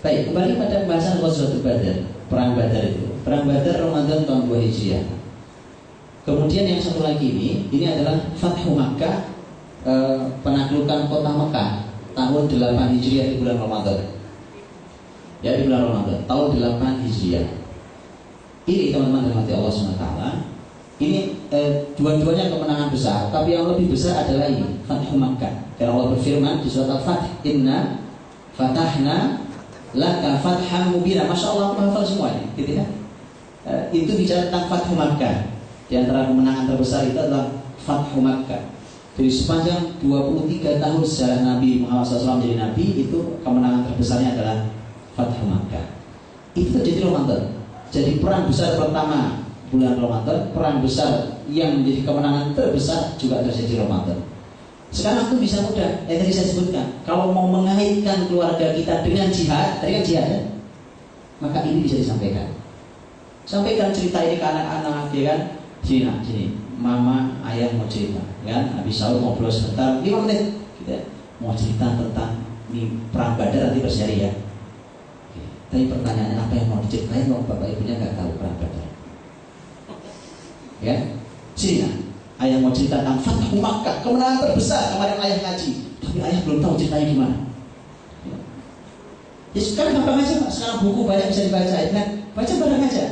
Baik, kembali pada pembahasan Ghazwatul Badar, perang Badar itu. Perang Badar Ramadan tahun 2 Hijriah. Kemudian yang satu lagi ini adalah Fathu Makkah, penaklukan kota Mekah tahun 8 Hijriah di bulan Ramadan. Ya, di bulan Ramadan tahun 8 Hijriah. Ini teman-teman rahmati Allah SWT. Ini dua-duanya kemenangan besar, tapi yang lebih besar adalah ini Fathu Makkah. Karena Allah berfirman di surat Al-Fath, Inna fatahna laka fatham mubina. Masya Allah, aku hafal semuanya, gitu ya. Itu bicara tentang Fathu Makkah. Di antara kemenangan terbesar itu adalah Fathu Makkah. Jadi sepanjang 23 tahun sejarah Nabi Muhammad SAW menjadi Nabi, itu kemenangan terbesarnya adalah Fathu Makkah. Itu terjadi Ramadan. Jadi perang besar pertama bulan Ramadan, perang besar yang menjadi kemenangan terbesar juga terjadi Ramadan. Sekarang itu bisa mudah, yang tadi saya sebutkan. Kalau mau mengaitkan keluarga kita dengan jihad, tadi kan jihad ya? Maka ini bisa disampaikan. Sampaikan cerita ini ke anak-anak, ya kan? Sini, mama, ayah mau cerita, kan? Habis sahur ngobrol sebentar, 5 menit, kita mau cerita tentang ini perang Badar nanti berseri ya. Oke. Tapi pertanyaannya apa yang mau diceritain? Kalau bapak ibunya nggak tahu perang Badar, ya? Sini. Ayah mau cerita tentang Fathu Makkah, kemenangan terbesar. Kemarin ayah ngaji, tapi ayah belum tahu ceritanya gimana. Ya sekarang gampang aja Pak. Sekarang buku banyak bisa dibaca, ya kan? Baca bareng aja.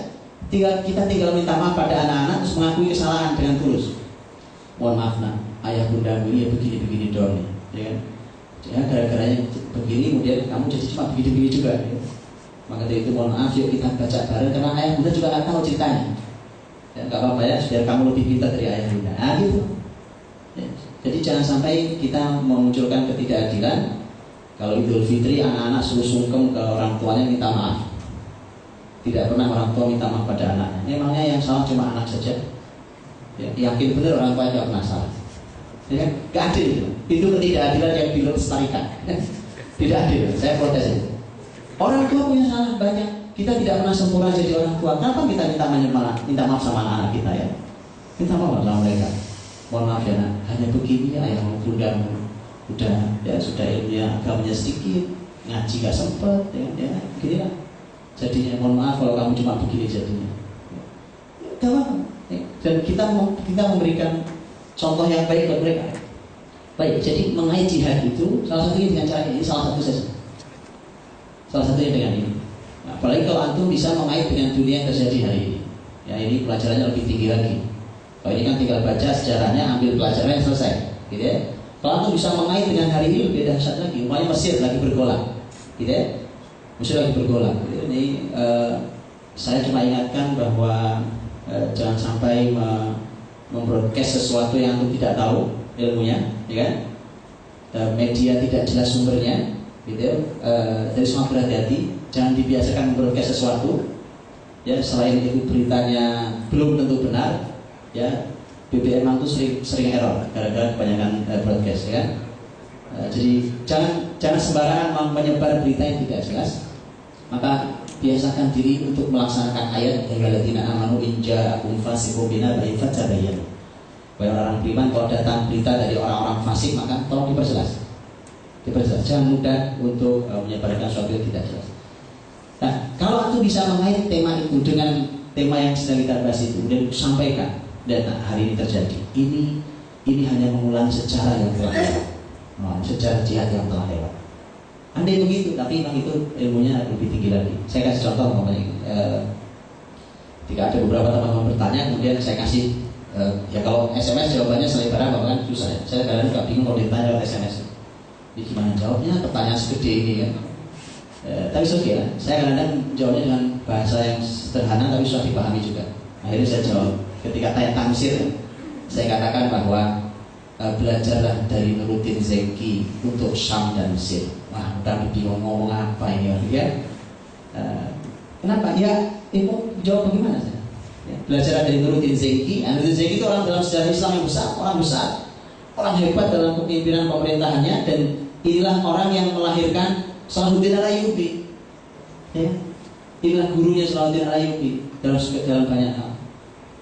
Kita tinggal minta maaf pada anak-anak, terus mengakui kesalahan dengan tulus. Mohon maaf nak, ayah bunda ini ya begini-begini doang, ya kan? Ya gara-garanya begini, kemudian kamu jadi cuma begini-begini juga. Ya. Maka dari itu mohon maaf, yuk kita baca bareng karena ayah bunda juga nggak tahu ceritanya. Ya, gak apa-apa ya, biar kamu lebih pintar dari ayah bunda. Nah gitu ya, jadi jangan sampai kita memunculkan ketidakadilan. Kalau Idul Fitri anak-anak suruh sungkem ke orang tuanya minta maaf. Tidak pernah orang tua minta maaf pada anaknya. Memangnya yang salah cuma anak saja ya, yakin benar orang tua tidak pernah salah ya, gak adil itu ketidakadilan yang dilestarikan. Tidak adil, saya protes itu. Orang tua punya salah banyak. Kita tidak pernah sempurna jadi orang tua. Kenapa kita minta maaf sama anak-anak kita ya? Minta maaf sama mereka. Mohon maaf ya nak, hanya begini ya ayah bunda udah ya sudah ilmunya agamanya sedikit, ngaji gak sempet ya begini lah. Jadinya mohon maaf kalau kamu cuma begini jadinya. Gak apa-apa. Dan kita memberikan contoh yang baik buat mereka. Baik, jadi mengenai jihad itu salah satunya dengan cara ini, salah satu saja. Salah satunya dengan ini. Apalagi kalau antum bisa mengait dengan dunia yang terjadi hari ini. Ya ini pelajarannya lebih tinggi lagi. Kalau ini kan tinggal baca sejarahnya, ambil pelajarannya selesai, gitu ya. Kalau antum bisa mengait dengan hari ini lebih dahsyat lagi. Umpamanya Mesir lagi bergolak, gitu ya. Mesir lagi bergolak. Ini saya cuma ingatkan bahwa jangan sampai membroadcast sesuatu yang antum tidak tahu ilmunya, ya kan? Media tidak jelas sumbernya. gitu ya. Jadi semua berhati-hati, jangan dibiasakan broadcast sesuatu ya, selain itu beritanya belum tentu benar ya. BBM itu sering error gara-gara kebanyakan broadcast ya. Jadi jangan sembarangan menyebar berita yang tidak jelas. Maka biasakan diri untuk melaksanakan ayat alladzina amanu in ja'akum fasiqun binaba'in fatabayyanu. Bagi orang beriman, kalau datang berita dari orang-orang fasik maka tolong diperjelas. Jangan mudah untuk menyebarkan sesuatu yang tidak jelas. Nah, kalau itu bisa mengait tema itu dengan tema yang sedang kita bahas itu, kemudian sampaikan, dan hari ini terjadi. Ini hanya mengulang sejarah yang telah lewat, sejarah jihad yang telah lewat. Andai begitu, tapi memang itu ilmunya lebih tinggi lagi. Saya kasih contoh umpamanya, jika ada beberapa teman-teman bertanya, kemudian saya kasih ya kalau SMS jawabannya selebaran bahkan susah ya. Saya kadang juga bingung kalau ditanya lewat SMS. Ini gimana jawabnya? Pertanyaan segede ini kan. Tapi oke lah. Saya kadang jawabnya dengan bahasa yang sederhana tapi susah dipahami juga. Akhirnya saya jawab ketika tanya tangsir, saya katakan bahwa belajarlah dari Nuruddin Zeki untuk Syam dan Mesir. Wah, udah bingung ngomong apa ini ya. Kenapa? Ya, itu jawab bagaimana saya? Ya, belajar dari Nuruddin Zeki. Nuruddin Zeki itu orang dalam sejarah Islam yang besar, orang hebat dalam kepemimpinan pemerintahannya, dan inilah orang yang melahirkan Salahuddin Al-Ayyubi. Ya, inilah gurunya Salahuddin Al-Ayyubi dalam banyak hal.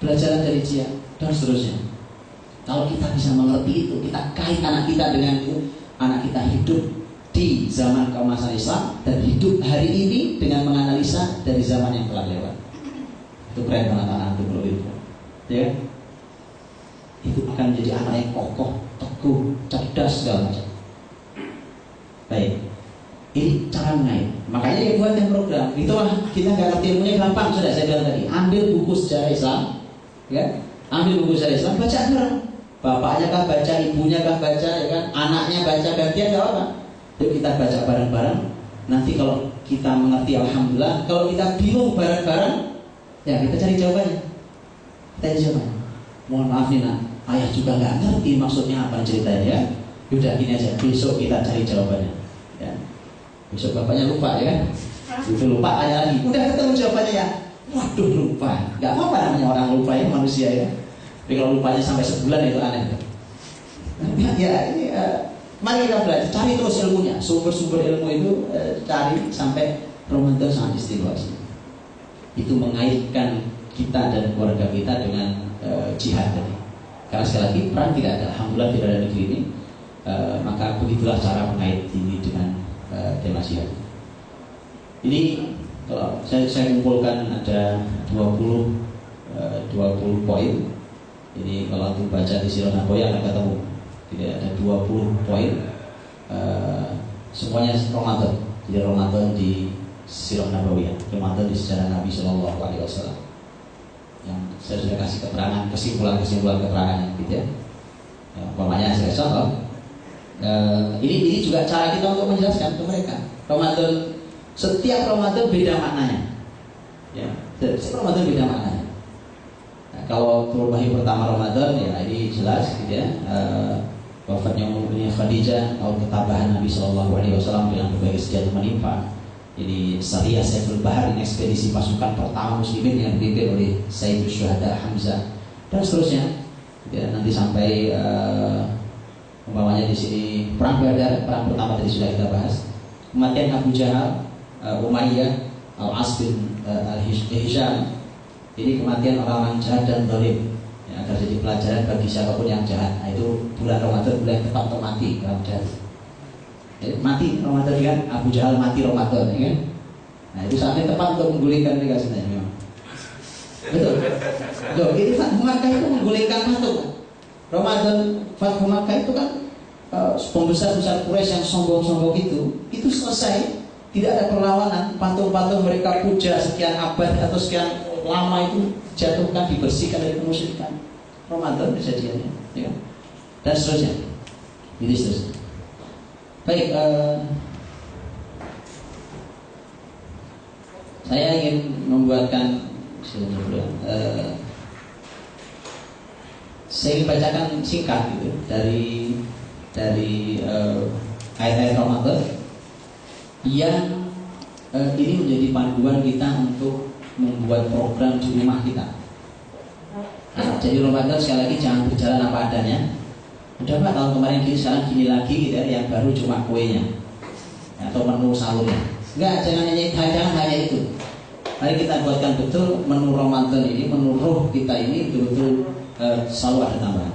Belajar dari dia dan seterusnya. Kalau kita bisa mengerti itu, kita kait anak kita dengan itu, anak kita hidup di zaman keemasan Islam dan hidup hari ini dengan menganalisa dari zaman yang telah lewat. Itu keren banget anak itu kalau itu, ya. Itu akan menjadi anak yang kokoh, teguh, cerdas segala macam. Baik, ini cara mengait. Makanya ya buat yang program. Itulah kita nggak ngerti ilmunya gampang, sudah saya bilang tadi. Ambil buku sejarah Islam, ya. Ambil buku sejarah Islam, baca bareng. Bapaknya kah baca, ibunya kah baca, ya kan? Anaknya baca, gantian nggak apa-apa. Yuk kita baca bareng-bareng. Nanti kalau kita mengerti, alhamdulillah. Kalau kita bingung bareng-bareng, ya kita cari jawabannya. Kita cari jawabannya. Mohon maaf nih nak, ayah juga nggak ngerti maksudnya apa ceritanya ya. Yaudah gini aja, besok kita cari jawabannya. Ya. Besok bapaknya lupa ya kan? Itu lupa, tanya lagi. Udah ketemu jawabannya ya. Waduh lupa. Nggak apa-apa namanya orang lupa ya, manusia ya. Tapi kalau lupanya sampai sebulan itu aneh. Ya ini mari kita belajar, cari terus ilmunya, sumber-sumber ilmu itu cari sampai Ramadan sangat istimewa. Itu mengaitkan kita dan keluarga kita dengan jihad tadi. Karena sekali lagi perang tidak ada, alhamdulillah tidak ada negeri ini. Maka begitulah cara mengait ini dengan tema jihad. Ini kalau saya kumpulkan ada 20 poin. Ini kalau aku baca di Sirah Nabawi akan ketemu tidak ada 20 poin. Semuanya Ramadan. Jadi Ramadan di Sirah Nabawi, Ramadan di sejarah Nabi Shallallahu Alaihi Wasallam. Yang saya sudah kasih keterangan, kesimpulan keterangannya, gitu ya. Umpamanya saya contoh. Ini juga cara kita untuk menjelaskan ke mereka. Ramadan, setiap Ramadan beda maknanya. Ya, setiap Ramadan beda maknanya. Kalau turun wahyu pertama Ramadan ya ini jelas gitu ya, wafatnya Ummunya Khadijah atau ketabahan Nabi Shallallahu Alaihi Wasallam dengan berbagai sejarah menimpa. Jadi Sariyah Saiful Bahar, ini ekspedisi pasukan pertama muslimin yang dipimpin oleh Sayyidus Syuhada Hamzah dan seterusnya. Ya, nanti sampai umpamanya di sini perang Badar, perang pertama tadi sudah kita bahas. Kematian Abu Jahal, Umayyah, Al-As bin Hisham. Ini kematian orang-orang jahat dan zalim, ya, agar jadi pelajaran bagi siapapun yang jahat. Nah, itu bulan Ramadan, bulan tepat untuk mati orang jahat. Mati Ramadan kan, Abu Jahal mati Ramadan, ya kan? Nah itu saatnya tepat untuk menggulingkan mereka sebenarnya memang. Betul. Loh, ini Fathu Makkah itu menggulingkan patung. Ramadan Fathu Makkah itu kan pembesar-besar Quraisy yang sombong-sombong itu selesai, tidak ada perlawanan. Patung-patung mereka puja sekian abad atau sekian lama itu jatuhkan, dibersihkan dari kemusyrikan. Ramadan kejadiannya, ya. Dan seterusnya. Ini seterusnya. Baik, saya ingin membuatkan saya ingin bacakan singkat gitu dari ayat-ayat Ramadan yang ini menjadi panduan kita untuk membuat program di rumah kita. Nah, jadi Ramadan sekali lagi jangan berjalan apa adanya. Udah Pak, tahun kemarin gini, sekarang gini lagi gitu ya, yang baru cuma kuenya atau menu sahurnya. Enggak, jangan hanya itu. Mari kita buatkan betul menu Ramadan ini, menu roh kita ini betul-betul selalu ada tambahan.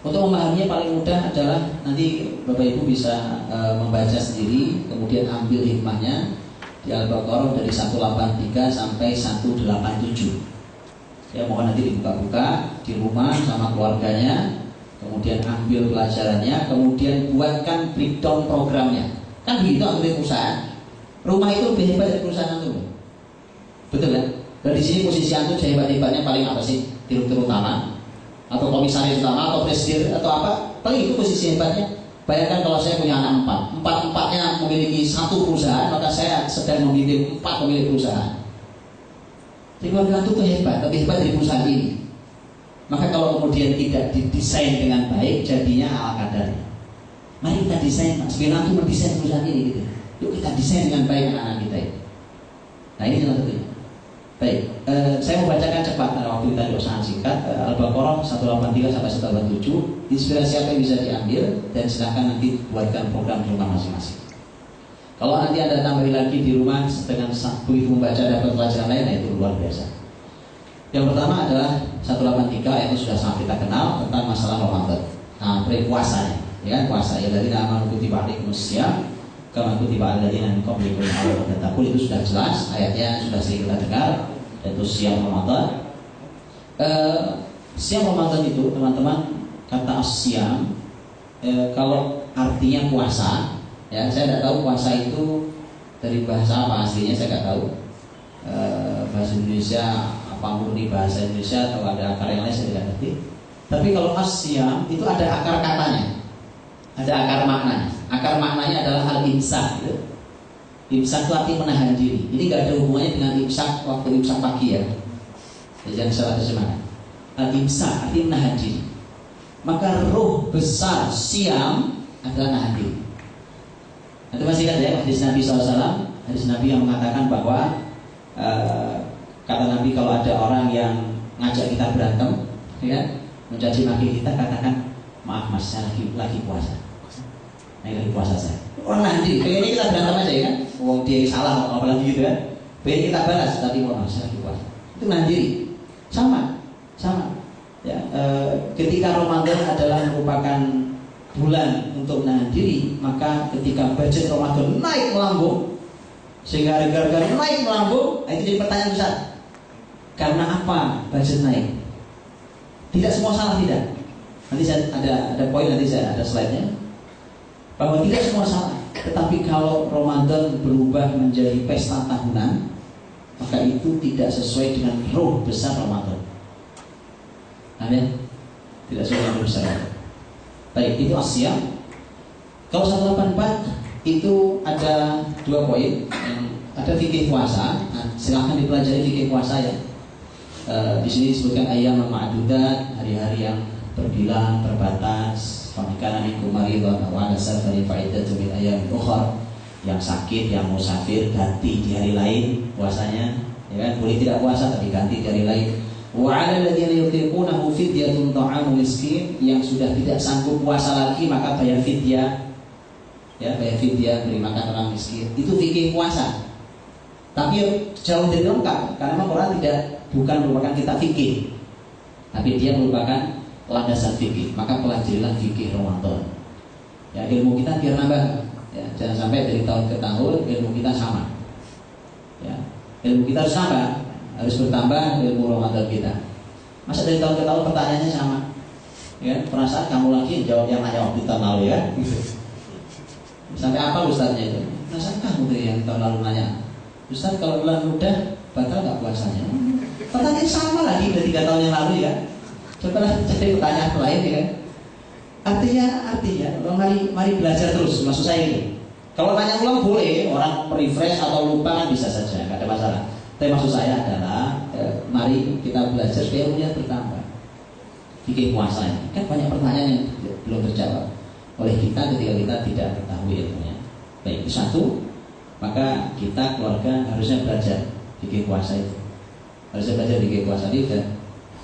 Untuk memahaminya paling mudah adalah nanti Bapak Ibu bisa membaca sendiri, kemudian ambil hikmahnya di Al-Baqarah dari 183 sampai 187. Ya, mohon nanti dibuka-buka di rumah sama keluarganya, kemudian ambil pelajarannya, kemudian buatkan breakdown programnya. Kan begitu ambil perusahaan. Rumah itu lebih hebat dari perusahaan itu. Betul kan? Dan di sini posisi antum hebat-hebatnya paling apa sih? Direktur utama atau komisaris utama atau presiden atau apa? Paling itu posisi hebatnya. Bayangkan kalau saya punya anak empat-empatnya memiliki satu perusahaan, maka saya sedang memiliki 4 pemilik perusahaan. Jadi keluarga itu hebat, lebih hebat dari perusahaan ini. Maka kalau kemudian tidak didesain dengan baik, jadinya ala kadarnya. Mari kita desain, Mas. Sebenarnya antum mendesain perusahaan ini gitu. Yuk kita desain dengan baik anak-anak kita ini. Nah ini salah satunya. Baik, saya mau bacakan cepat karena waktu kita juga sangat singkat. Al-Baqarah 183 sampai 187. Inspirasi apa yang bisa diambil dan silakan nanti buatkan program di rumah masing-masing. Kalau nanti Anda tambahin lagi di rumah dengan begitu membaca dapat pelajaran lain, nah itu luar biasa. Yang pertama adalah 183 itu sudah sangat kita kenal tentang masalah Ramadan. Nah, puasanya, ya kan puasa ya dari nama kutiba alaikumsiyam kama kutiba alladziina min qablikum la'allakum tattaqun, itu sudah jelas ayatnya, sudah sering kita dengar. Yaitu siam Ramadan. Siam Ramadan itu teman-teman, kata siam kalau artinya puasa, ya saya tidak tahu puasa itu dari bahasa apa aslinya, saya tidak tahu. Bahasa Indonesia apa murni bahasa Indonesia atau ada akar yang lain saya tidak ngerti. Tapi kalau asyam itu ada akar katanya, ada akar maknanya. Akar maknanya adalah al-imsak gitu. Imsak itu arti menahan diri. Ini gak ada hubungannya dengan imsak waktu imsak pagi ya. Jangan salah terjemahan. Al-imsak arti menahan diri. Maka roh besar siam adalah nahan diri. Itu masih ingat ya hadis Nabi SAW, hadis Nabi yang mengatakan bahwa kata Nabi kalau ada orang yang ngajak kita berantem, ya, mencaci maki kita, katakan maaf mas, saya lagi puasa. Lagi puasa saya. Orang nanti, kayaknya kita berantem aja ya kan? Wong dia salah, apalagi gitu kan? Pengen kita balas, tapi mohon saya lagi puasa. Itu nahan diri. Sama. Ya, ketika Ramadan adalah merupakan bulan untuk menahan diri, maka ketika budget Ramadan naik melambung, sehingga harga-harga naik melambung, itu jadi pertanyaan besar. Karena apa budget naik? Tidak semua salah, tidak. Nanti saya ada poin, nanti saya ada slide-nya. Bahwa tidak semua salah, tetapi kalau Ramadan berubah menjadi pesta tahunan, maka itu tidak sesuai dengan roh besar Ramadan. Amin. Tidak sesuai dengan roh besar Ramadan. Baik, itu asyam. Kalau 184 itu ada 2 poin. Ada fikih puasa. Nah, silahkan dipelajari fikih puasa ya. Di sini disebutkan ayyam ma'dudat, hari-hari yang terbilang, terbatas. Pernikahan minkum maridun aw ala safarin fa iddatu min ayyamin ukhra. Yang sakit, yang musafir ganti di hari lain puasanya, ya kan? Boleh tidak puasa tapi ganti di hari lain. Wa 'ala alladziina yutiqunahu fidyatun ta'amu miskin, yang sudah tidak sanggup puasa lagi maka bayar fidyah. Ya, bayar fidyah, beri makan orang miskin. Itu fikih puasa. Tapi jauh dari lengkap karena Al-Qur'an bukan merupakan kitab fikih. Tapi dia merupakan landasan fikih, maka pelajarilah fikih Ramadan. Ya, ilmu kita biar nambah. Ya, jangan sampai dari tahun ke tahun ilmu kita sama. Ya, ilmu kita harus nambah, harus bertambah ilmu Ramadan kita. Masa dari tahun ke tahun pertanyaannya sama? Ya, perasaan kamu lagi jawab yang nanya waktu tahun lalu ya? Sampai apa ustaznya itu? Perasaan kamu dari yang tahun lalu nanya, Ustaz kalau bulan mudah batal nggak puasanya? Pertanyaan sama lagi dari 3 tahun yang lalu ya. Coba cari pertanyaan lain ya kan. Artinya mari belajar terus. Maksud saya ini, kalau tanya ulang boleh, orang refresh atau lupa kan bisa saja, nggak ada masalah. Tapi maksud saya adalah mari kita belajar supaya ilmunya bertambah. Fikih puasa ini kan banyak pertanyaan yang belum terjawab oleh kita ketika kita tidak mengetahui ilmunya. Baik, itu satu. Maka kita keluarga harusnya belajar fikih puasa itu. Harusnya belajar fikih puasa itu kan.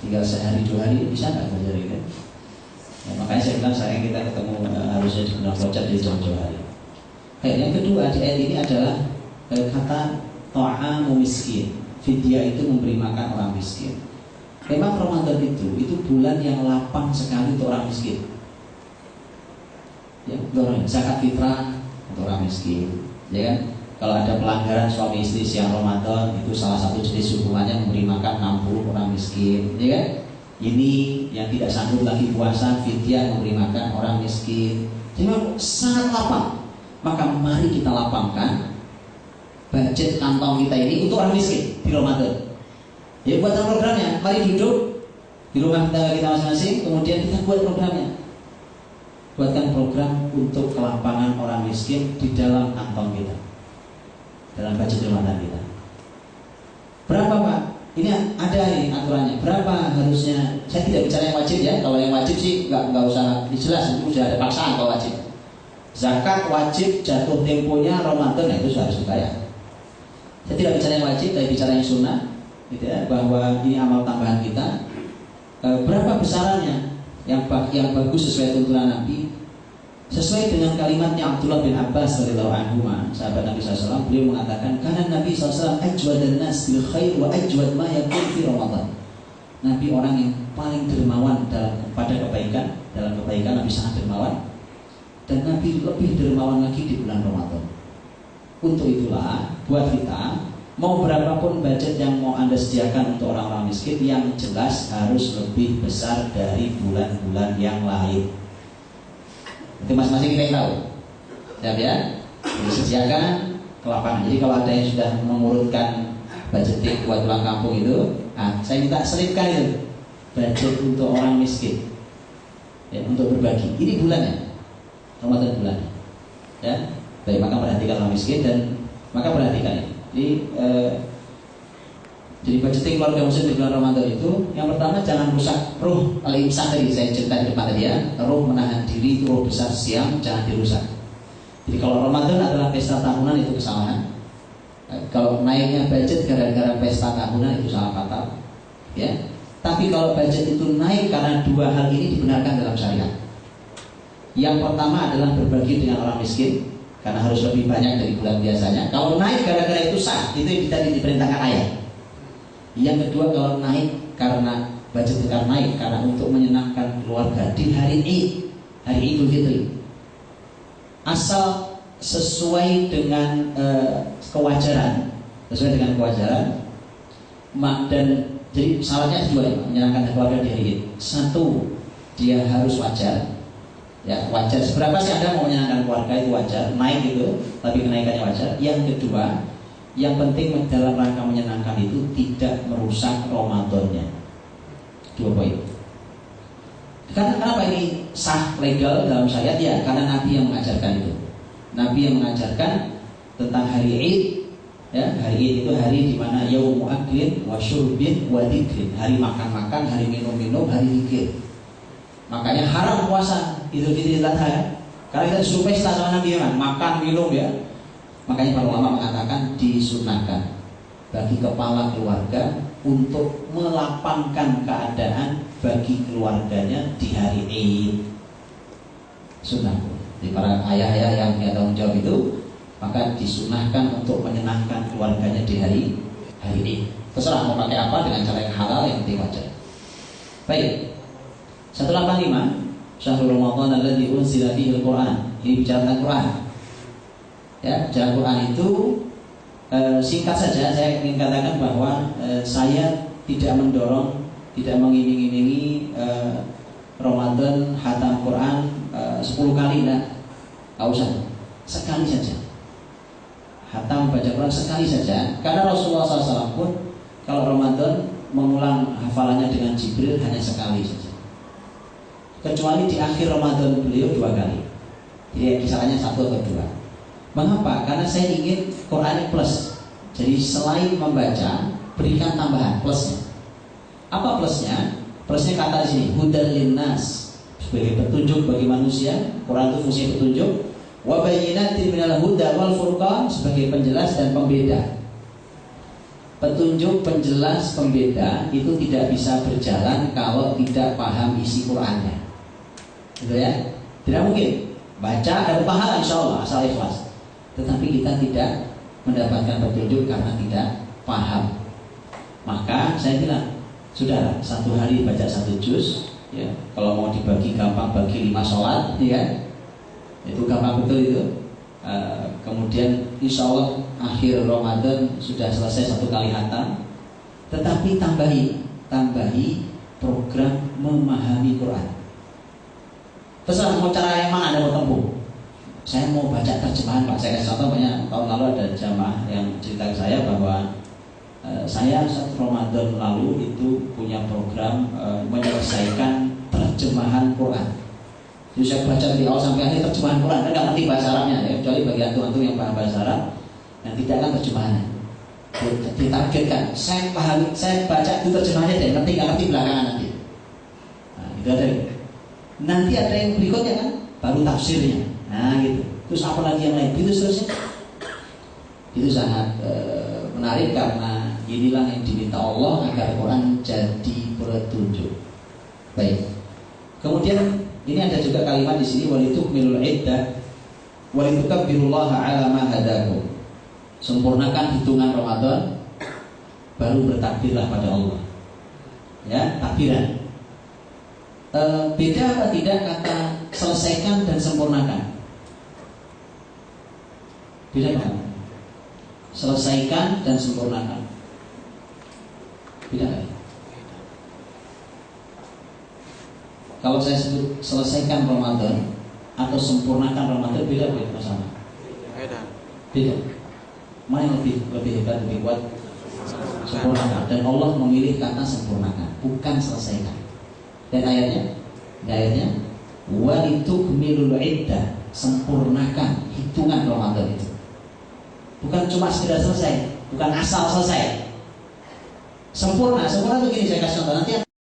Tinggal sehari 2 hari bisa nggak belajar itu? Ya, makanya saya bilang sayang kita ketemu harusnya di Gunung Pocet di jauh-jauh hari. Baik, yang kedua di ayat ini adalah kata ta'amu miskin. Fidyah itu memberi makan orang miskin. Memang Ramadan itu bulan yang lapang sekali untuk orang miskin. Ya, zakat fitrah untuk orang miskin, ya kan? Kalau ada pelanggaran suami istri siang Ramadan, itu salah satu jenis hukumannya memberi makan 60 orang miskin, ya kan? Ini yang tidak sanggup lagi puasa, fidyah memberi makan orang miskin. Jadi memang sangat lapang. Maka mari kita lapangkan budget kantong kita ini untuk orang miskin di Ramadan. Ya, buatkan programnya. Mari duduk di rumah kita masing-masing, kemudian kita buat programnya. Buatkan program untuk kelapangan orang miskin di dalam kantong kita, dalam budget Ramadan kita. Berapa Pak? Ini ada ini aturannya. Berapa harusnya? Saya tidak bicara yang wajib ya. Kalau yang wajib sih nggak usah dijelas, itu sudah ada paksaan kalau wajib. Zakat wajib jatuh temponya Ramadan, itu harus dibayar. Saya tidak bicara yang wajib, tapi bicara yang sunnah, gitu ya, bahwa ini amal tambahan kita. Berapa besarannya? Yang bagus sesuai tuntunan Nabi, sesuai dengan kalimatnya Abdullah bin Abbas radhiyallahu anhu, sahabat Nabi SAW. Beliau mengatakan, karena Nabi SAW ajwadan nas bil khair wa ajwad ma yakun fi Ramadan. Nabi orang yang paling dermawan pada kebaikan, dalam kebaikan Nabi sangat dermawan, dan Nabi lebih dermawan lagi di bulan Ramadan. Untuk itulah buat kita, mau berapapun budget yang mau Anda sediakan untuk orang-orang miskin, yang jelas harus lebih besar dari bulan-bulan yang lain. Itu masing-masing kita yang tahu. Siap ya? Disediakan ke lapangan. Jadi kalau ada yang sudah mengurutkan budgeting buat pulang kampung itu, saya minta selipkan itu budget untuk orang miskin, ya, untuk berbagi. Ini bulannya, Ramadan bulannya. Ya, baik, maka perhatikan orang miskin dan maka perhatikan ini. Jadi budgeting keluarga muslim di bulan Ramadan itu, yang pertama jangan rusak ruh al-imsak tadi saya cerita di depan tadi ya, ruh menahan diri, ruh besar siam jangan dirusak. Jadi kalau Ramadan adalah pesta tahunan itu kesalahan. Kalau naiknya budget gara-gara pesta tahunan itu salah fatal, ya. Tapi kalau budget itu naik karena dua hal ini dibenarkan dalam syariat. Yang pertama adalah berbagi dengan orang miskin, karena harus lebih banyak dari bulan biasanya. Kalau naik gara-gara itu sah, itu yang tadi diperintahkan ayat. Yang kedua, kalau naik karena budget kita naik karena untuk menyenangkan keluarga di hari Id, hari Idul Fitri, asal sesuai dengan kewajaran, dan jadi syaratnya dua ya, menyenangkan keluarga di hari Id. Satu, dia harus wajar. Ya, wajar. Seberapa sih Anda mau menyenangkan keluarga itu wajar, naik itu, tapi kenaikannya wajar. Yang kedua, yang penting dalam rangka menyenangkan itu tidak merusak Ramadannya. 2 poin. Karena kenapa ini sah legal dalam syariat? Ya, karena Nabi yang mengajarkan itu. Nabi yang mengajarkan tentang hari Id. Ya, hari Id itu hari di mana yaumu aklin wa syurbin wa dzikrin. Hari makan-makan, hari minum-minum, hari zikir. Makanya haram puasa Idul Fitri Adha ya. Karena kita disuruh pesta sama Nabi kan, makan minum ya. Makanya para ulama mengatakan disunahkan bagi kepala keluarga untuk melapangkan keadaan bagi keluarganya di hari Id. Sunnah. Jadi para ayah-ayah yang punya tanggung jawab itu, maka disunahkan untuk menyenangkan keluarganya di hari Id. Terserah mau pakai apa, dengan cara yang halal, yang penting wajar. Baik. 185 Syahrul Ramadan alladzi unzila fihi al-Qur'an. Ini bicara tentang Quran. Ya, bicara Quran itu singkat saja saya ingin katakan bahwa saya tidak mendorong, tidak mengiming-imingi Ramadan khatam Quran 10 kali enggak usah. Sekali saja. Khatam baca Quran sekali saja. Karena Rasulullah SAW pun kalau Ramadan mengulang hafalannya dengan Jibril hanya sekali saja. Kecuali di akhir Ramadan beliau 2 kali. Jadi kisarannya 1 atau 2. Mengapa? Karena saya ingin Quran plus. Jadi selain membaca, berikan tambahan plusnya. Apa plusnya? Plusnya kata di sini, hudan linnas, sebagai petunjuk bagi manusia. Quran itu fungsi petunjuk. wa bayyinatin minal huda wal furqan, sebagai penjelas dan pembeda. Petunjuk, penjelas, pembeda itu tidak bisa berjalan kalau tidak paham isi Qur'annya. Gitu ya? Tidak mungkin baca dan paham insya Allah asal ikhlas, tetapi kita tidak mendapatkan petunjuk karena tidak paham. Maka saya bilang, sudahlah, satu hari baca 1 juz, ya. Kalau mau dibagi gampang, bagi 5 sholat, ya. Itu gampang betul itu. Kemudian insya Allah akhir Ramadan sudah selesai 1 kali khatam. Tetapi tambahi program memahami Quran. Terserah mau cara yang mana Anda mau tempuh. Saya mau baca terjemahan Pak. Saya kasih contoh, banyak tahun lalu ada jamaah yang cerita ke saya bahwa saya 1 Ramadan lalu itu punya program menyelesaikan terjemahan Quran. Jadi saya baca dari awal sampai akhir terjemahan Quran. Saya nggak ngerti bahasa Arabnya, ya, kecuali bagi antum-antum yang paham bahasa Arab yang tidak akan terjemahannya. Ditargetkan, saya pahami, saya baca itu terjemahannya dan nggak ngerti belakangan nanti. Nah, gitu ada. Nanti ada yang berikutnya kan, baru tafsirnya. Nah gitu. Terus apa lagi yang lain? Itu seterusnya. Itu sangat menarik karena inilah yang diminta Allah agar Quran jadi petunjuk. Baik. Kemudian ini ada juga kalimat di sini, walitukmilul iddah walitukabbirullaha ala ma hadakum. Sempurnakan hitungan Ramadan, baru bertakbirlah pada Allah. Ya, takbiran. Beda apa tidak kata selesaikan dan sempurnakan? Beda kan? Selesaikan dan sempurnakan. Beda kan? Kalau saya sebut selesaikan Ramadan atau sempurnakan Ramadan, beda masalah. Beda. Mana yang lebih hebat, lebih kuat? Sempurnakan. Dan Allah memilih kata sempurnakan, bukan selesaikan. Dan ayatnya walitukmilul iddah, sempurnakan hitungan Ramadan itu. Bukan cuma sekedar selesai, bukan asal selesai. Sempurna begini, saya kasih contoh nanti.